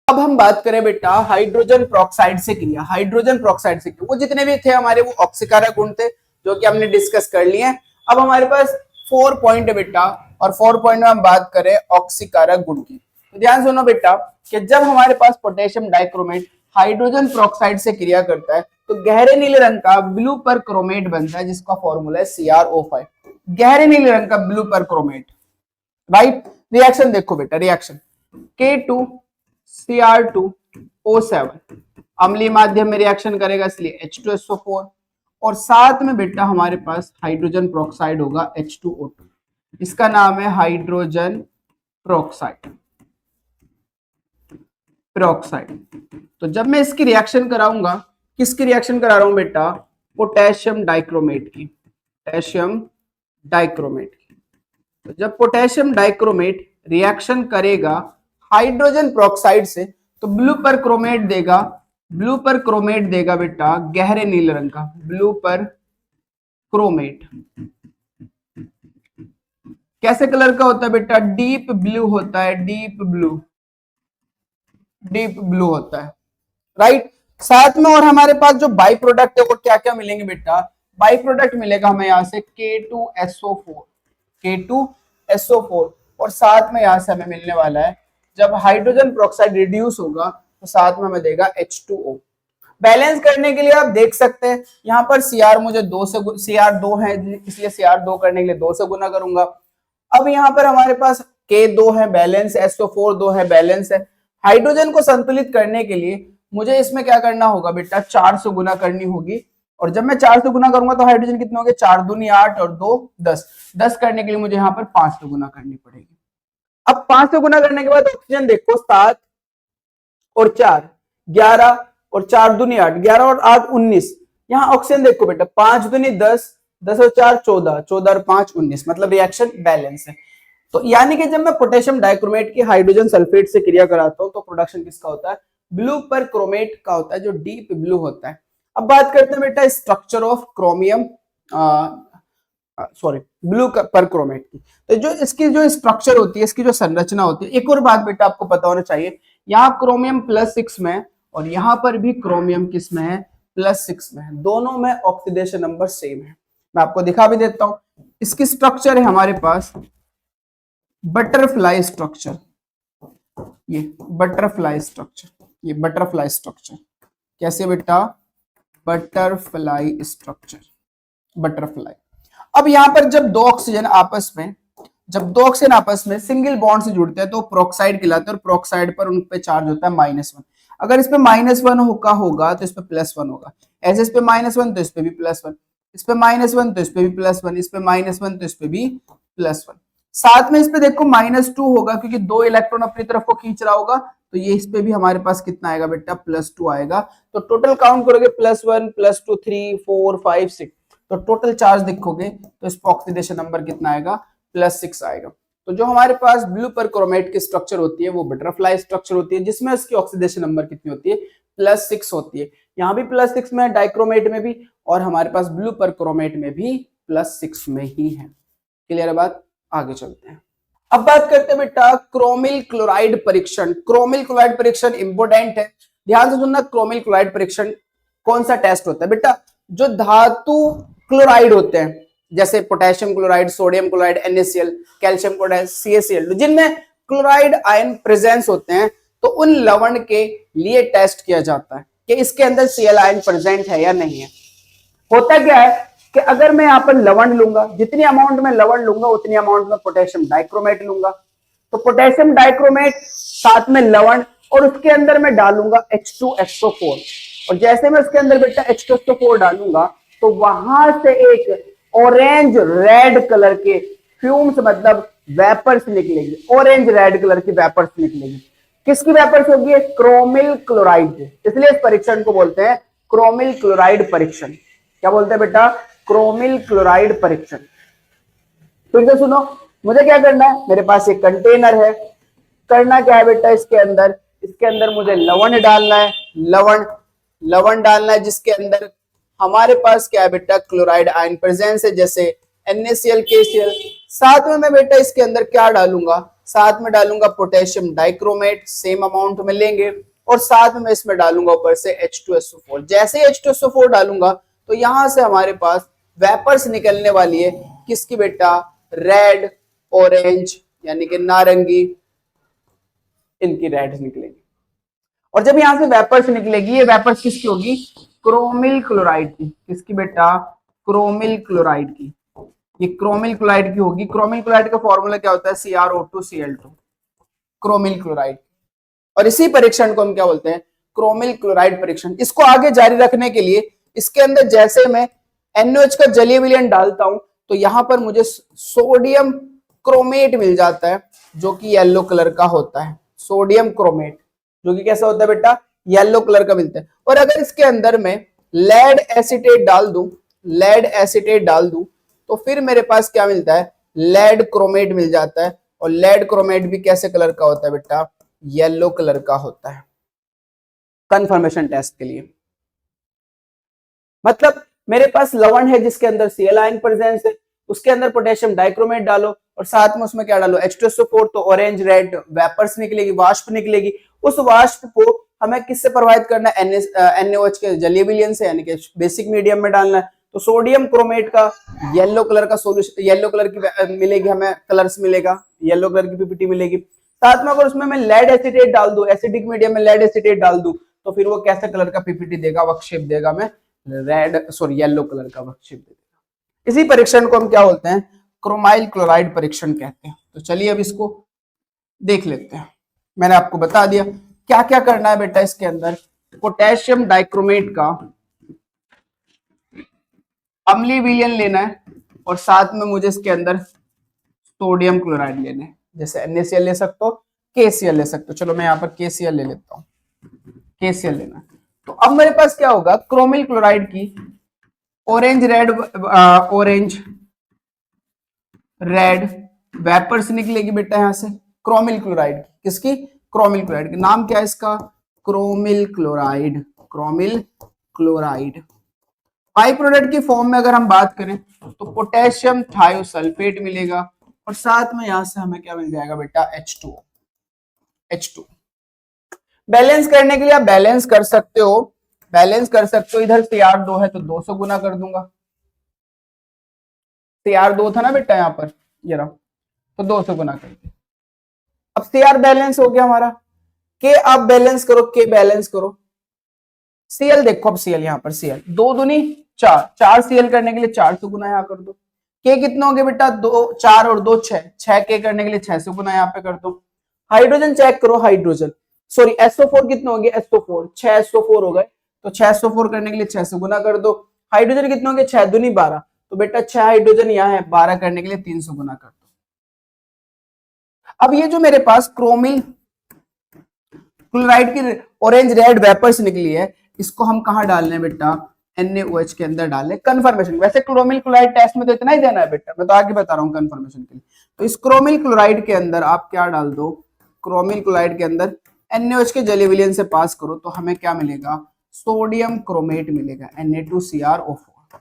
अब हम बात करें बेटा हाइड्रोजन प्रोक्साइड से क्रिया, हाइड्रोजन प्रोक्साइड से क्रिया, वो जितने भी थे हमारे वो ऑक्सीकारक गुण थे, जो कि हमने डिस्कस कर लिए हैं। अब हमारे पास 4 पॉइंट है बेटा, और 4 पॉइंट में हम बात करें ऑक्सीकारक गुण की। तो ध्यान सुनो बेटा कि जब हमारे पास पोटेशियम डाइक्रोमेट हाइड्रोजन प्रोक्साइड से क्रिया करता है तो गहरे नीले रंग का ब्लू पर क्रोमेट बनता है, जिसका फॉर्मूला है CrO5। गहरे नीले रंग का ब्लू पर क्रोमेट, राइट। रिएक्शन देखो बेटा, रिएक्शन K2Cr2O7 अम्लीय माध्यम में रिएक्शन करेगा, इसलिए H2SO4, और साथ में बेटा हमारे पास हाइड्रोजन प्रोक्साइड होगा H2O2, इसका नाम है हाइड्रोजन प्रोक्साइड, तो जब मैं इसकी रिएक्शन कराऊंगा, किसकी रिएक्शन करा रहा हूं बेटा, पोटेशियम डाइक्रोमेट की, पोटेशियम डाइक्रोमेट की। तो जब पोटेशियम डाइक्रोमेट रिएक्शन करेगा हाइड्रोजन प्रोक्साइड से, तो ब्लू पर क्रोमेट देगा, ब्लू पर क्रोमेट देगा बेटा गहरे नीले रंग का, ब्लू पर क्रोमेट कैसे कलर का होता है बेटा, डीप ब्लू होता है, डीप ब्लू, डीप ब्लू होता है, राइट। साथ में और हमारे पास जो बाई प्रोडक्ट है वो क्या क्या मिलेंगे बेटा, बाई प्रोडक्ट मिलेगा हमें यहाँ से K2SO4, K2SO4, और साथ में यहाँ से हमें मिलने वाला है, जब हाइड्रोजन प्रोक्साइड रिड्यूस होगा तो साथ में हमें देगा H2O। बैलेंस करने के लिए आप देख सकते हैं यहाँ पर Cr मुझे 2 से, Cr2 है इसलिए Cr2 करने के लिए 2 से गुना करूंगा। अब यहाँ पर हमारे पास K2 है बैलेंस, SO4 2 है बैलेंस है। हाइड्रोजन को संतुलित करने के लिए मुझे इसमें क्या करना होगा बेटा, 4 से गुना करनी होगी, और जब मैं 4 से गुना करूंगा तो हाइड्रोजन कितने होंगे, 4 दूनी 8 और 2 10, 10 करने के लिए मुझे यहाँ पर 5 से गुना करनी पड़ेगी। अब 5 से गुना करने के बाद ऑक्सीजन देखो, 7 और 4 11 और 4 दूनी 8, 11 और 8 19। यहाँ ऑक्सीजन देखो बेटा, 5 दूनी 10, 10 और 4 14, 14 और 5 19, मतलब रिएक्शन बैलेंस है। तो यानी कि जब मैं पोटेशियम डाइक्रोमेट की हाइड्रोजन सल्फेट से क्रिया कराता हूं तो प्रोडक्शन किसका होता है, ब्लू पर क्रोमेट का होता है, जो डीप ब्लू होता है। अब बात करते हैं बेटा structure of chromium, sorry blue पर क्रोमेट की। तो जो इसकी जो स्ट्रक्चर होती है, इसकी जो संरचना होती है, एक और बात बेटा आपको पता होना चाहिए, यहाँ क्रोमियम +6 में और यहाँ पर भी क्रोमियम किस में है, +6 में है, दोनों में ऑक्सीडेशन नंबर सेम है। मैं आपको दिखा भी देता हूं, इसकी स्ट्रक्चर है हमारे पास बटरफ्लाई स्ट्रक्चर, ये बटरफ्लाई स्ट्रक्चर, ये बटरफ्लाई स्ट्रक्चर कैसे बेटा, बटरफ्लाई स्ट्रक्चर, बटरफ्लाई। अब यहां पर जब दो ऑक्सीजन आपस में सिंगल बॉन्ड से जुड़ते हैं तो प्रोक्साइड कहलाते हैं, और प्रोक्साइड पर उन पे चार्ज होता है -1। अगर इस पे -1 होगा तो इस पे +1 होगा, ऐसे इस पे -1 तो इस पे भी +1, इस पे -1 तो इस पे भी +1, इस पे -1 तो इस पे भी +1। साथ में इस पे देखो -2 होगा क्योंकि 2 इलेक्ट्रॉन अपनी तरफ को खींच रहा होगा, तो ये इस पे भी हमारे पास कितना आएगा बेटा, +2 आएगा। तो टोटल काउंट करोगे +1 +2 3 4 5 6, तो टोटल चार्ज देखोगे तो इस पर ऑक्सीडेशन नंबर कितना आएगा, +6 आएगा। तो जो हमारे पास ब्लू परक्रोमेट की स्ट्रक्चर होती है वो बटरफ्लाई स्ट्रक्चर होती है, जिसमें उसकी ऑक्सीडेशन नंबर कितनी होती है, +6 होती है। यहाँ भी +6 में है, डाइक्रोमेट में भी, और हमारे पास ब्लू परक्रोमेट में भी +6 में ही है। क्लियर है बात? आगे चलते हैं। अब बात करते हैं बेटा क्रोमिल क्लोराइड परीक्षण। क्रोमिल क्लोराइड परीक्षण इंपोर्टेंट है, ध्यान से सुनना। क्रोमिल क्लोराइड परीक्षण कौन सा टेस्ट होता है बेटा, जो धातु क्लोराइड होते हैं जैसे potassium chloride, sodium chloride, NaCl, calcium chloride, CaCl2, जिनमें क्लोराइड आयन प्रेजेंस होते हैं, तो उन लवण के लिए टेस्ट किया जाता है कि इसके अंदर Cl आयन प्रेजेंट है या नहीं है। होता क्या है कि अगर मैं यहाँ पर लवण लूंगा, जितनी अमाउंट में लवण लूंगा उतनी अमाउंट में पोटेशियम डाइक्रोमेट लूंगा, तो पोटेशियम डाइक्रोमेट साथ में लवण, और उसके अंदर मैं डालूंगा H2SO4, और जैसे मैं उसके अंदर बेटा H2SO4 डालूंगा तो वहां से एक ऑरेंज रेड कलर के फ्यूम्स, मतलब वेपर्स निकलेगी, ऑरेंज रेड कलर की वेपर्स निकलेगी। किसकी वेपर्स होगी, क्रोमिल क्लोराइड की। इसलिए इस परीक्षण को बोलते हैं क्रोमिल क्लोराइड परीक्षण। क्या बोलते हैं बेटा, क्रोमिल क्लोराइड परीक्षण। फिर से सुनो, मुझे क्या करना है, मेरे पास एक कंटेनर है, करना क्या है बेटा, इसके अंदर मुझे लवण डालना है, लवण डालना है, जिसके अंदर हमारे पास क्या है बेटा, क्लोराइड आयन प्रेजेंस है, जैसे NaCl, KCl। साथ में मैं बेटा इसके अंदर क्या डालूंगा, साथ में डालूंगा पोटेशियम डाइक्रोमेट, सेम अमाउंट में लेंगे, और साथ में इसमें डालूंगा ऊपर से H2SO4। जैसे H2SO4 डालूंगा तो यहां से हमारे पास वेपर्स निकलने वाली है, किसकी बेटा, रेड, ऑरेंज यानी कि नारंगी, इनकी रेड निकलेगी। और जब यहां से वेपर्स निकलेगी, ये वेपर्स किसकी होगी, क्रोमिल क्लोराइड की। किसकी बेटा, क्रोमिल क्लोराइड की। ये क्रोमिल क्लोराइड की होगी। क्रोमिल क्लोराइड का फॉर्मूला क्या होता है, CrO2Cl2, क्रोमिल क्लोराइड। और इसी परीक्षण को हम क्या बोलते हैं, क्रोमिल क्लोराइड परीक्षण। इसको आगे जारी रखने के लिए इसके अंदर जैसे मैं NaOH का जलीय विलयन डालता हूं तो यहां पर मुझे सोडियम क्रोमेट मिल जाता है, जो कि येलो कलर का होता है। सोडियम क्रोमेट जो कि कैसा होता है बेटा, येलो कलर का मिलता है। और अगर इसके अंदर मैं लेड एसीटेट डाल दूं तो फिर मेरे पास क्या मिलता है, लेड क्रोमेट मिल जाता है। और लेड क्रोमेट भी कैसे कलर का होता है बेटा, येलो कलर का होता है। कंफर्मेशन टेस्ट के लिए, मतलब मेरे पास लवण है जिसके अंदर Cl आयन प्रेजेंस है, उसके अंदर पोटेशियम डाइक्रोमेट डालो, और साथ में उसमें क्या डालो, H2SO4, तो ऑरेंज रेड वेपर्स निकलेगी, वाष्प निकलेगी। उस वाष्प को हमें किससे प्रभावित करना है, NaOH के जलीय विलयन से, यानी कि बेसिक मीडियम में डालना है। तो सोडियम क्रोमेट का येलो कलर का सोल्यूशन, येलो कलर की मिलेगी हमें, कलर्स मिलेगा, येलो कलर की पीपीटी मिलेगी। साथ में अगर उसमें मैं लेड एसीटेट डाल दूं, एसिडिक मीडियम में लेड एसीटेट डाल दूं, तो फिर वो कैसा कलर का पीपीटी देगा, वक्ष देगा, मैं येलो कलर का वक्ष देगा। इसी परीक्षण को हम क्या बोलते हैं, क्रोमाइल क्लोराइड परीक्षण कहते हैं। तो चलिए अब इसको देख लेते हैं। मैंने आपको बता दिया क्या क्या करना है बेटा, इसके अंदर पोटेशियम डाइक्रोमेट का अम्लीय विलयन लेना है, और साथ में मुझे इसके अंदर सोडियम क्लोराइड लेना है, जैसे NaCl ले सकते हो, KCl ले सकते हो। चलो मैं यहाँ पर KCl ले लेता हूँ, KCl लेना है। तो अब मेरे पास क्या होगा, क्रोमिल क्लोराइड की ऑरेंज रेड वेपर्स निकलेगी बेटा यहां से, क्रोमिल क्लोराइड की। किसकी, क्रोमिल क्लोराइड की। नाम क्या है इसका, chromyl chloride, chromyl chloride. By product की फॉर्म में अगर हम बात करें तो पोटेशियम थायोसल्फेट मिलेगा, और साथ में यहां से हमें क्या मिल जाएगा बेटा, H2। बैलेंस करने के लिए आप बैलेंस कर सकते हो, इधर Cr2 है तो 200 गुना कर दूंगा, Cr2 था ना बेटा यहाँ पर, ये रहा, तो 200 गुना कर दिया। अब Cr बैलेंस हो गया हमारा, K आप बैलेंस करो, Cl देखो, अब Cl यहाँ पर Cl 2 दूनी 4 Cl करने के लिए 400 गुना यहाँ कर दो। K कितना हो गया बेटा, 2 4 और 2 6 K करने के लिए 600 गुना यहाँ पे कर दो। हाइड्रोजन चेक करो, हाइड्रोजन सॉरी SO4 कितना हो गया, SO4 6 SO4 हो गए, तो 6 SO4 करने के लिए 600 गुना कर दो। हाइड्रोजन कितना हो गया, 6 दूनी 12, तो बेटा 6 हाइड्रोजन यहाँ है, 12 करने के लिए 300 गुना कर दो। अब ये जो मेरे पास क्रोमिल क्लोराइड की ऑरेंज रेड वेपर्स निकली है, इसको हम कहाँ डालने हैं बेटा, NaOH के अंदर डालने कंफर्मेशन। वैसे क्रोमिल क्लोराइड टेस्ट में तो इतना ही देना है बेटा, मैं तो आगे बता रहा हूँ कंफर्मेशन के लिए। तो इस क्रोमिल क्लोराइड के अंदर आप क्या डाल दो, क्रोमिल क्लोराइड के अंदर NaOH के जली विलयन से पास करो तो हमें क्या मिलेगा, सोडियम क्रोमेट मिलेगा, Na2CrO4।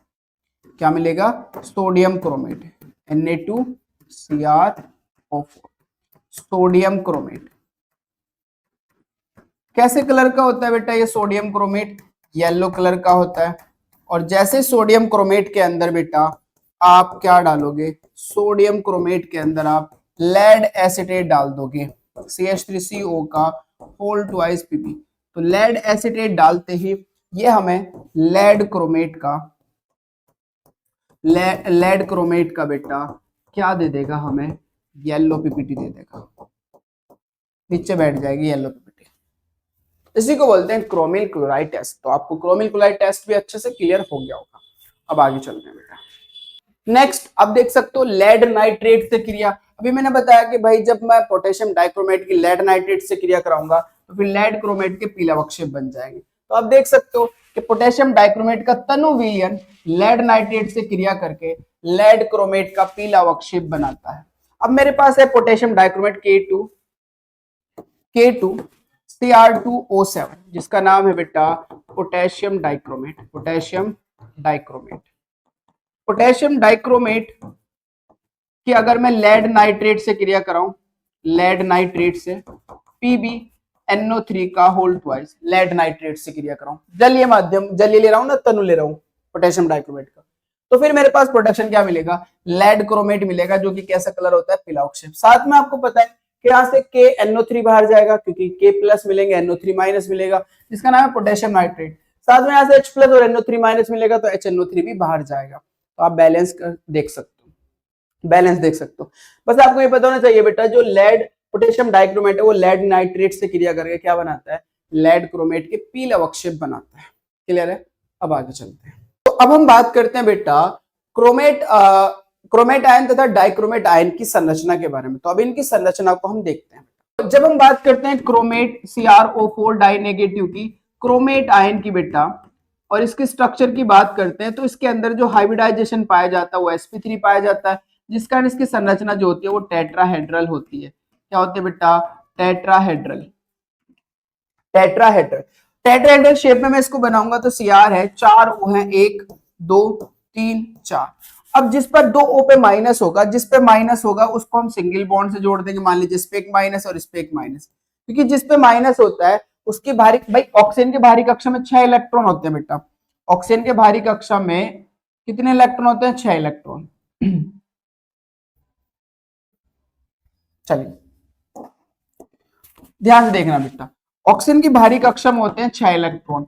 क्या मिलेगा, sodium chromate, Na2CrO4, sodium chromate. कैसे कलर का होता है बेटा ये सोडियम क्रोमेट, येलो कलर का होता है। और जैसे सोडियम क्रोमेट के अंदर बेटा आप क्या डालोगे, सोडियम क्रोमेट के अंदर आप लेड एसिटेट डाल दोगे, CH3CO का होल ट्वाइस Pp। तो लेड एसिटेट डालते ही ये हमें लेड क्रोमेट का बेटा क्या दे देगा, हमें येलो PPT दे देगा, नीचे बैठ जाएगी येलो PPT। इसी को बोलते हैं क्रोमिल क्लोराइड टेस्ट। तो आपको क्रोमिल क्लोराइड टेस्ट भी अच्छे से क्लियर हो गया होगा। अब आगे चलते हैं बेटा। नेक्स्ट आप देख सकते हो लेड नाइट्रेट से क्रिया। अभी मैंने बताया कि भाई जब मैं पोटेशियम डाइक्रोमेट की लेड नाइट्रेट से क्रिया कराऊंगा तो फिर लेड क्रोमेट के पीला अवक्षेप बन जाएंगे। तो आप देख सकते हो कि पोटेशियम डाइक्रोमेट का तनु विलयन लेड नाइट्रेट से क्रिया करके लेड क्रोमेट का पीला अवक्षेप बनाता है। अब मेरे पास है पोटेशियम डाइक्रोमेट K2 Cr2O7, जिसका नाम है बेटा पोटेशियम डाइक्रोमेट। पोटेशियम डाइक्रोमेट की अगर मैं लेड नाइट्रेट से क्रिया कराऊं, लेड नाइट्रेट से PbNO3 का होल ट्वाइस लेड नाइट्रेट से क्रिया कराऊं, जलीय माध्यम, जलीय ले रहा हूं ना, तनु ले रहा हूं पोटेशियम डाइक्रोमेट का, तो फिर मेरे पास प्रोडक्शन क्या मिलेगा, लेड क्रोमेट मिलेगा, जो कि कैसा कलर होता है, पीला अवक्षेप। साथ में आपको पता है कि यहाँ से KNO3 बाहर जाएगा, क्योंकि K प्लस मिलेंगे, NO3 माइनस मिलेगा, जिसका नाम है पोटेशियम नाइट्रेट। साथ में यहाँ से H प्लस और NO3 माइनस मिलेगा, तो HNO3 भी बाहर जाएगा। तो आप बैलेंस देख सकते हो। बस आपको ये पता होना चाहिए बेटा, जो लेड पोटेशियम डाइक्रोमेट है वो लेड नाइट्रेट से क्रिया करके क्या बनाता है, लेड क्रोमेट के पीला अवक्षेप बनाता है। क्लियर है? अब आगे चलते हैं। तो अब हम बात करते हैं बेटा क्रोमेट आयन तथा डाइक्रोमेट आयन की संरचना के बारे में। तो अब इनकी संरचना को हम देखते हैं। तो जब हम बात करते हैं क्रोमेट CrO4 डाइनेगेटिव की, क्रोमेट आयन की बेटा, और इसके स्ट्रक्चर की बात करते हैं, तो इसके अंदर जो हाइब्रिडाइजेशन पाया जाता है वो sp3 पाया जाता है, जिस कारण इसकी संरचना जो होती है वो टेट्राहेड्रल होती है। क्या होती है बेटा, टेट्राहेड्रल शेप में मैं इसको बनाऊंगा तो Cr है, 4 O है, 1 2 3 4। अब जिस पर 2 O पे माइनस होगा, उसको हम सिंगल बॉन्ड से जोड़ देंगे। मान लीजिए इस पे एक माइनस और इस पे एक माइनस, क्योंकि जिस पे माइनस होता है उसकी भारी, भाई ऑक्सीजन के भारी कक्षा में 6 इलेक्ट्रॉन होते हैं बेटा। ऑक्सीजन के भारी कक्षा में कितने इलेक्ट्रॉन होते हैं, 6 इलेक्ट्रॉन। चलिए ध्यान से देखना बेटा, ऑक्सीजन की भारी कक्षा में होते हैं 6 इलेक्ट्रॉन।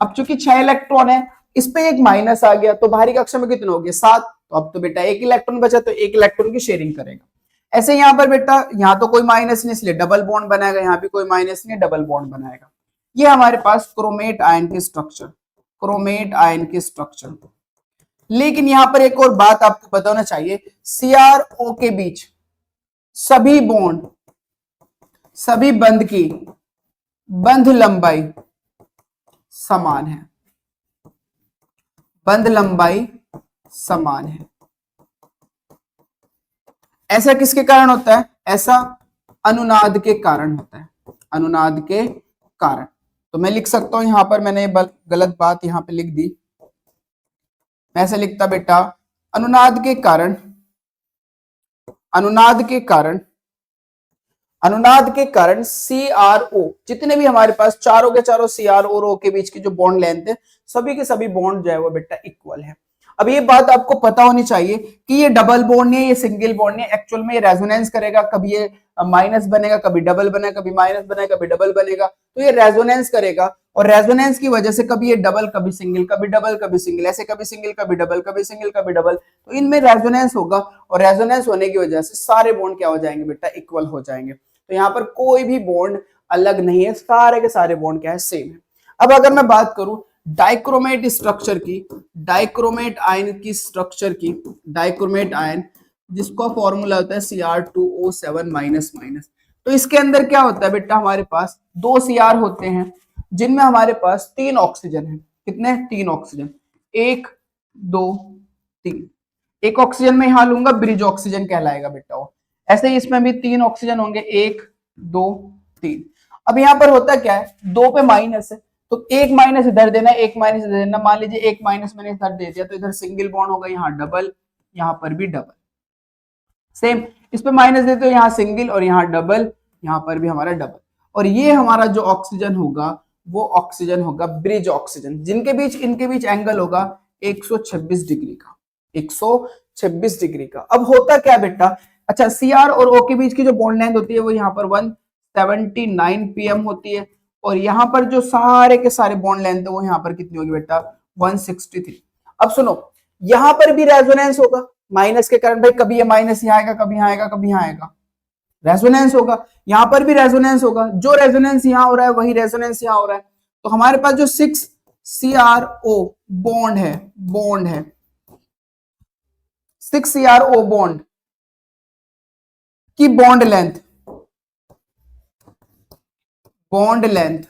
अब चूंकि 6 इलेक्ट्रॉन है, इस पे एक माइनस आ गया, तो भारी कक्षा में कितने हो गए, 7। तो अब तो बेटा 1 इलेक्ट्रॉन बचा, तो 1 इलेक्ट्रॉन की शेयरिंग करेगा। ऐसे यहाँ पर बेटा, यहाँ तो कोई माइनस नहीं, इसलिए डबल बॉन्ड बनाएगा, यहाँ भी कोई माइनस नहीं, डबल बॉन्ड बनाएगा। ये हमारे पास क्रोमेट आयन की स्ट्रक्चर। लेकिन यहाँ पर एक और बात आपको पता होना चाहिए, CrO के बीच सभी बंध की बंध लंबाई समान है। ऐसा किसके कारण होता है, ऐसा अनुनाद के कारण होता है, तो मैं लिख सकता हूं, यहां पर मैंने गलत बात यहां पे लिख दी, मैं ऐसे लिखता बेटा, अनुनाद के कारण CrO, जितने भी हमारे पास चारों के चारों CrO और O के बीच की जो बॉन्ड लेंथ है, सभी के सभी बॉन्ड जो है वो बेटा इक्वल है। अब ये बात आपको पता होनी चाहिए कि ये डबल बॉन्ड नहीं है, ये सिंगल बॉन्ड नहीं है। एक्चुअल में ये रेजोनेंस करेगा, कभी ये माइनस बनेगा, कभी डबल बनेगा, कभी माइनस बनेगा, कभी डबल बनेगा। तो ये रेजोनेंस करेगा, और रेजोनेंस की वजह से कभी ये डबल, कभी सिंगल, कभी डबल, कभी सिंगल, ऐसे कभी सिंगल, कभी डबल, कभी सिंगल, कभी डबल। तो इनमें रेजोनेंस होगा, और रेजोनेंस होने की वजह से सारे बॉन्ड क्या हो जाएंगे बेटा, इक्वल हो जाएंगे। तो यहाँ पर कोई भी बॉन्ड अलग नहीं है, सारे के सारे बॉन्ड क्या है, सेम है। अब अगर मैं बात करूं डाइक्रोमेट आयन की, डाइक्रोमेट आयन जिसका फॉर्मूला होता है Cr2O7 माइनस माइनस। तो इसके अंदर क्या होता है बेटा, हमारे पास 2 Cr होते हैं जिनमें हमारे पास 3 ऑक्सीजन है। कितने? 3 ऑक्सीजन, 1 2 3। एक ऑक्सीजन में यहां लूंगा, ब्रिज ऑक्सीजन कहलाएगा बेटा वो। ऐसे ही इसमें भी 3 ऑक्सीजन होंगे, 1 2 3। अब यहाँ पर होता क्या है, 2 पे माइनस है तो एक माइनस इधर देना, एक माइनस इधर देना। मान लीजिए एक माइनस मैंने इधर दे दिया तो इधर सिंगल बॉन्ड होगा, यहाँ डबल, यहाँ पर भी डबल। सेम इस पे माइनस देते हो, यहाँ सिंगल और यहाँ डबल, यहाँ पर भी हमारा डबल। और ये हमारा जो ऑक्सीजन होगा वो ऑक्सीजन होगा ब्रिज ऑक्सीजन, जिनके बीच इनके बीच एंगल होगा 126 डिग्री का, 126 डिग्री का। अब होता क्या बेटा, अच्छा Cr और O के बीच की जो बॉन्ड लेंथ होती है वो यहाँ पर 179 pm होती है, और यहाँ पर जो सारे के सारे बॉन्ड लेंथ है वो यहाँ पर कितनी होगी बेटा, 163। अब सुनो, यहाँ पर भी रेजोनेंस होगा माइनस के कारण, भाई कभी ये माइनस यहाँ आएगा, कभी यहाँ आएगा, कभी यहाँ आएगा, रेजोनेंस होगा। यहाँ पर भी रेजोनेंस होगा, जो रेजोनेंस यहाँ हो रहा है वही रेजोनेंस यहाँ हो रहा है। तो हमारे पास जो 6CrO बॉन्ड है 6CrO बॉन्ड की बॉन्ड लेंथ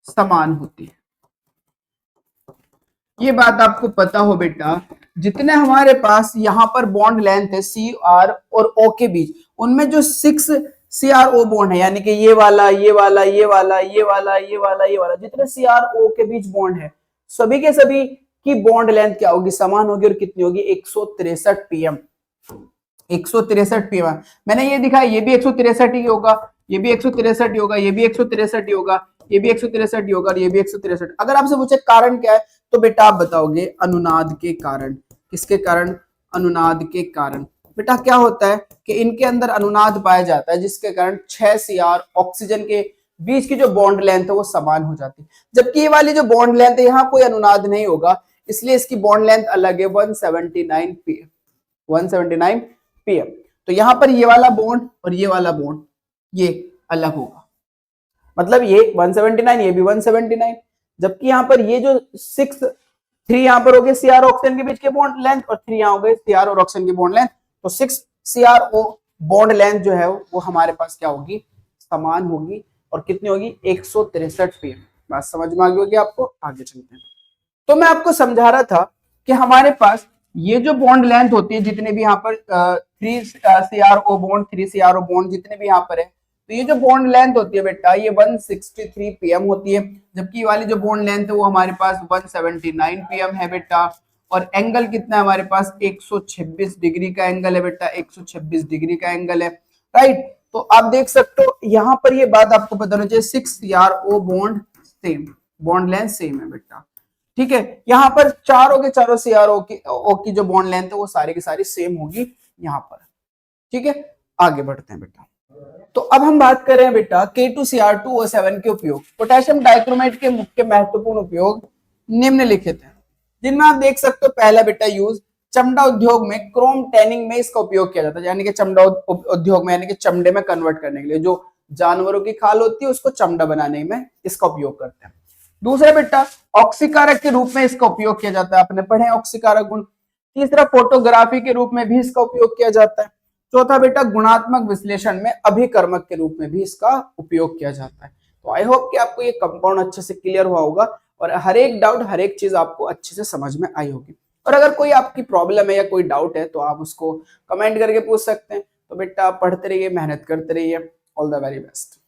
समान होती है। ये बात आपको पता हो बेटा, जितने हमारे पास यहाँ पर बॉन्ड लेंथ है Cr और O के बीच, उनमें जो 6CrO बॉन्ड है, यानी कि ये वाला, ये वाला, ये वाला, ये वाला, ये वाला, ये वाला, जितने CrO के बीच बॉन्ड है सभी के सभी की बॉन्ड लेंथ क्या होगी, समान होगी। और कितनी होगी, 163 pm। 163 pm मैंने ये दिखाया, ये भी 163 ही होगा, ये भी 163 ही होगा, ये भी 163 ही होगा, ये भी 163 ही होगा, और ये भी 163। अगर आपसे पूछे कारण क्या है तो बेटा आप बताओगे अनुनाद के कारण। किसके कारण? अनुनाद के कारण। बेटा क्या होता है कि इनके अंदर अनुनाद पाया जाता है, जिसके कारण 6 Cr ऑक्सीजन के बीच की जो बॉन्ड लेंथ है वो समान हो जाती है। जबकि ये वाली जो बॉन्ड लेंथ है यहाँ कोई अनुनाद नहीं होगा, इसलिए इसकी बॉन्ड लेंथ अलग है, 179 pm। तो यहाँ पर ये वाला बॉन्ड और ये वाला बॉन्ड ये अलग होगा, मतलब ये 179, ये भी 179। जबकि यहाँ पर ये जो 3 यहाँ पर हो गए Cr ऑक्सीजन के बीच के बॉन्ड लेंथ, और 3 यहाँ हो गए Cr और ऑक्सीजन की बॉन्ड लेंथ। तो 6CrO बॉन्ड लेंथ जो है वो हमारे पास क्या होगी, समान होगी। और कितनी होगी, 163 pm। बात समझ में आ गई होगी आपको। आगे चलते हैं। तो मैं आपको समझा रहा था कि हमारे पास ये जो बॉन्ड लेंथ होती है, जितने भी यहाँ पर 3CrO बॉन्ड, 3CrO बॉन्ड जितने भी यहाँ पर है, तो ये जो बॉन्ड लेंथ होती है बेटा ये 163 pm होती है। जबकि ये वाली जो बॉन्ड लेंथ है वो हमारे पास 179 pm है बेटा। और एंगल कितना है हमारे पास, 126 डिग्री का एंगल है बेटा, 126 डिग्री का एंगल है, राइट। तो आप देख सकते हो यहाँ पर ये बात आपको पता होना चाहिए, 6CrO bond same, bond length same है बेटा, ठीक है। यहाँ पर चारों के चारों CrO की जो बॉन्ड लेंथ है वो सारी की सारी सेम होगी यहाँ पर, ठीक है। आगे बढ़ते हैं बेटा। तो अब हम बात कर रहे हैं बेटा K2Cr2O7 के उपयोग। पोटेशियम डाइक्रोमेट के मुख्य महत्वपूर्ण उपयोग निम्नलिखित हैं, जिनमें आप देख सकते हो पहला बेटा यूज, चमड़ा उद्योग में क्रोम टैनिंग में इसका उपयोग किया जाता है, यानी कि चमड़ा उद्योग में, यानी कि चमड़े में कन्वर्ट करने के लिए, जो जानवरों की खाल होती है उसको चमड़ा बनाने में इसका उपयोग करते हैं। दूसरा बेटा ऑक्सीकारक के रूप में इसका उपयोग किया जाता है, आपने पढ़े ऑक्सीकारक गुण। तीसरा फोटोग्राफी के रूप में भी इसका उपयोग किया जाता है। चौथा बेटा गुणात्मक विश्लेषण में अभिकर्मक के रूप में भी इसका उपयोग किया जाता है। तो आई होप कि आपको ये कंपाउंड अच्छे से क्लियर हुआ होगा और हर एक डाउट, हर एक चीज आपको अच्छे से समझ में आई होगी। और अगर कोई आपकी प्रॉब्लम है या कोई डाउट है तो आप उसको कमेंट करके पूछ सकते हैं। तो बेटा आप पढ़ते रहिए, मेहनत करते रहिए। All the very best.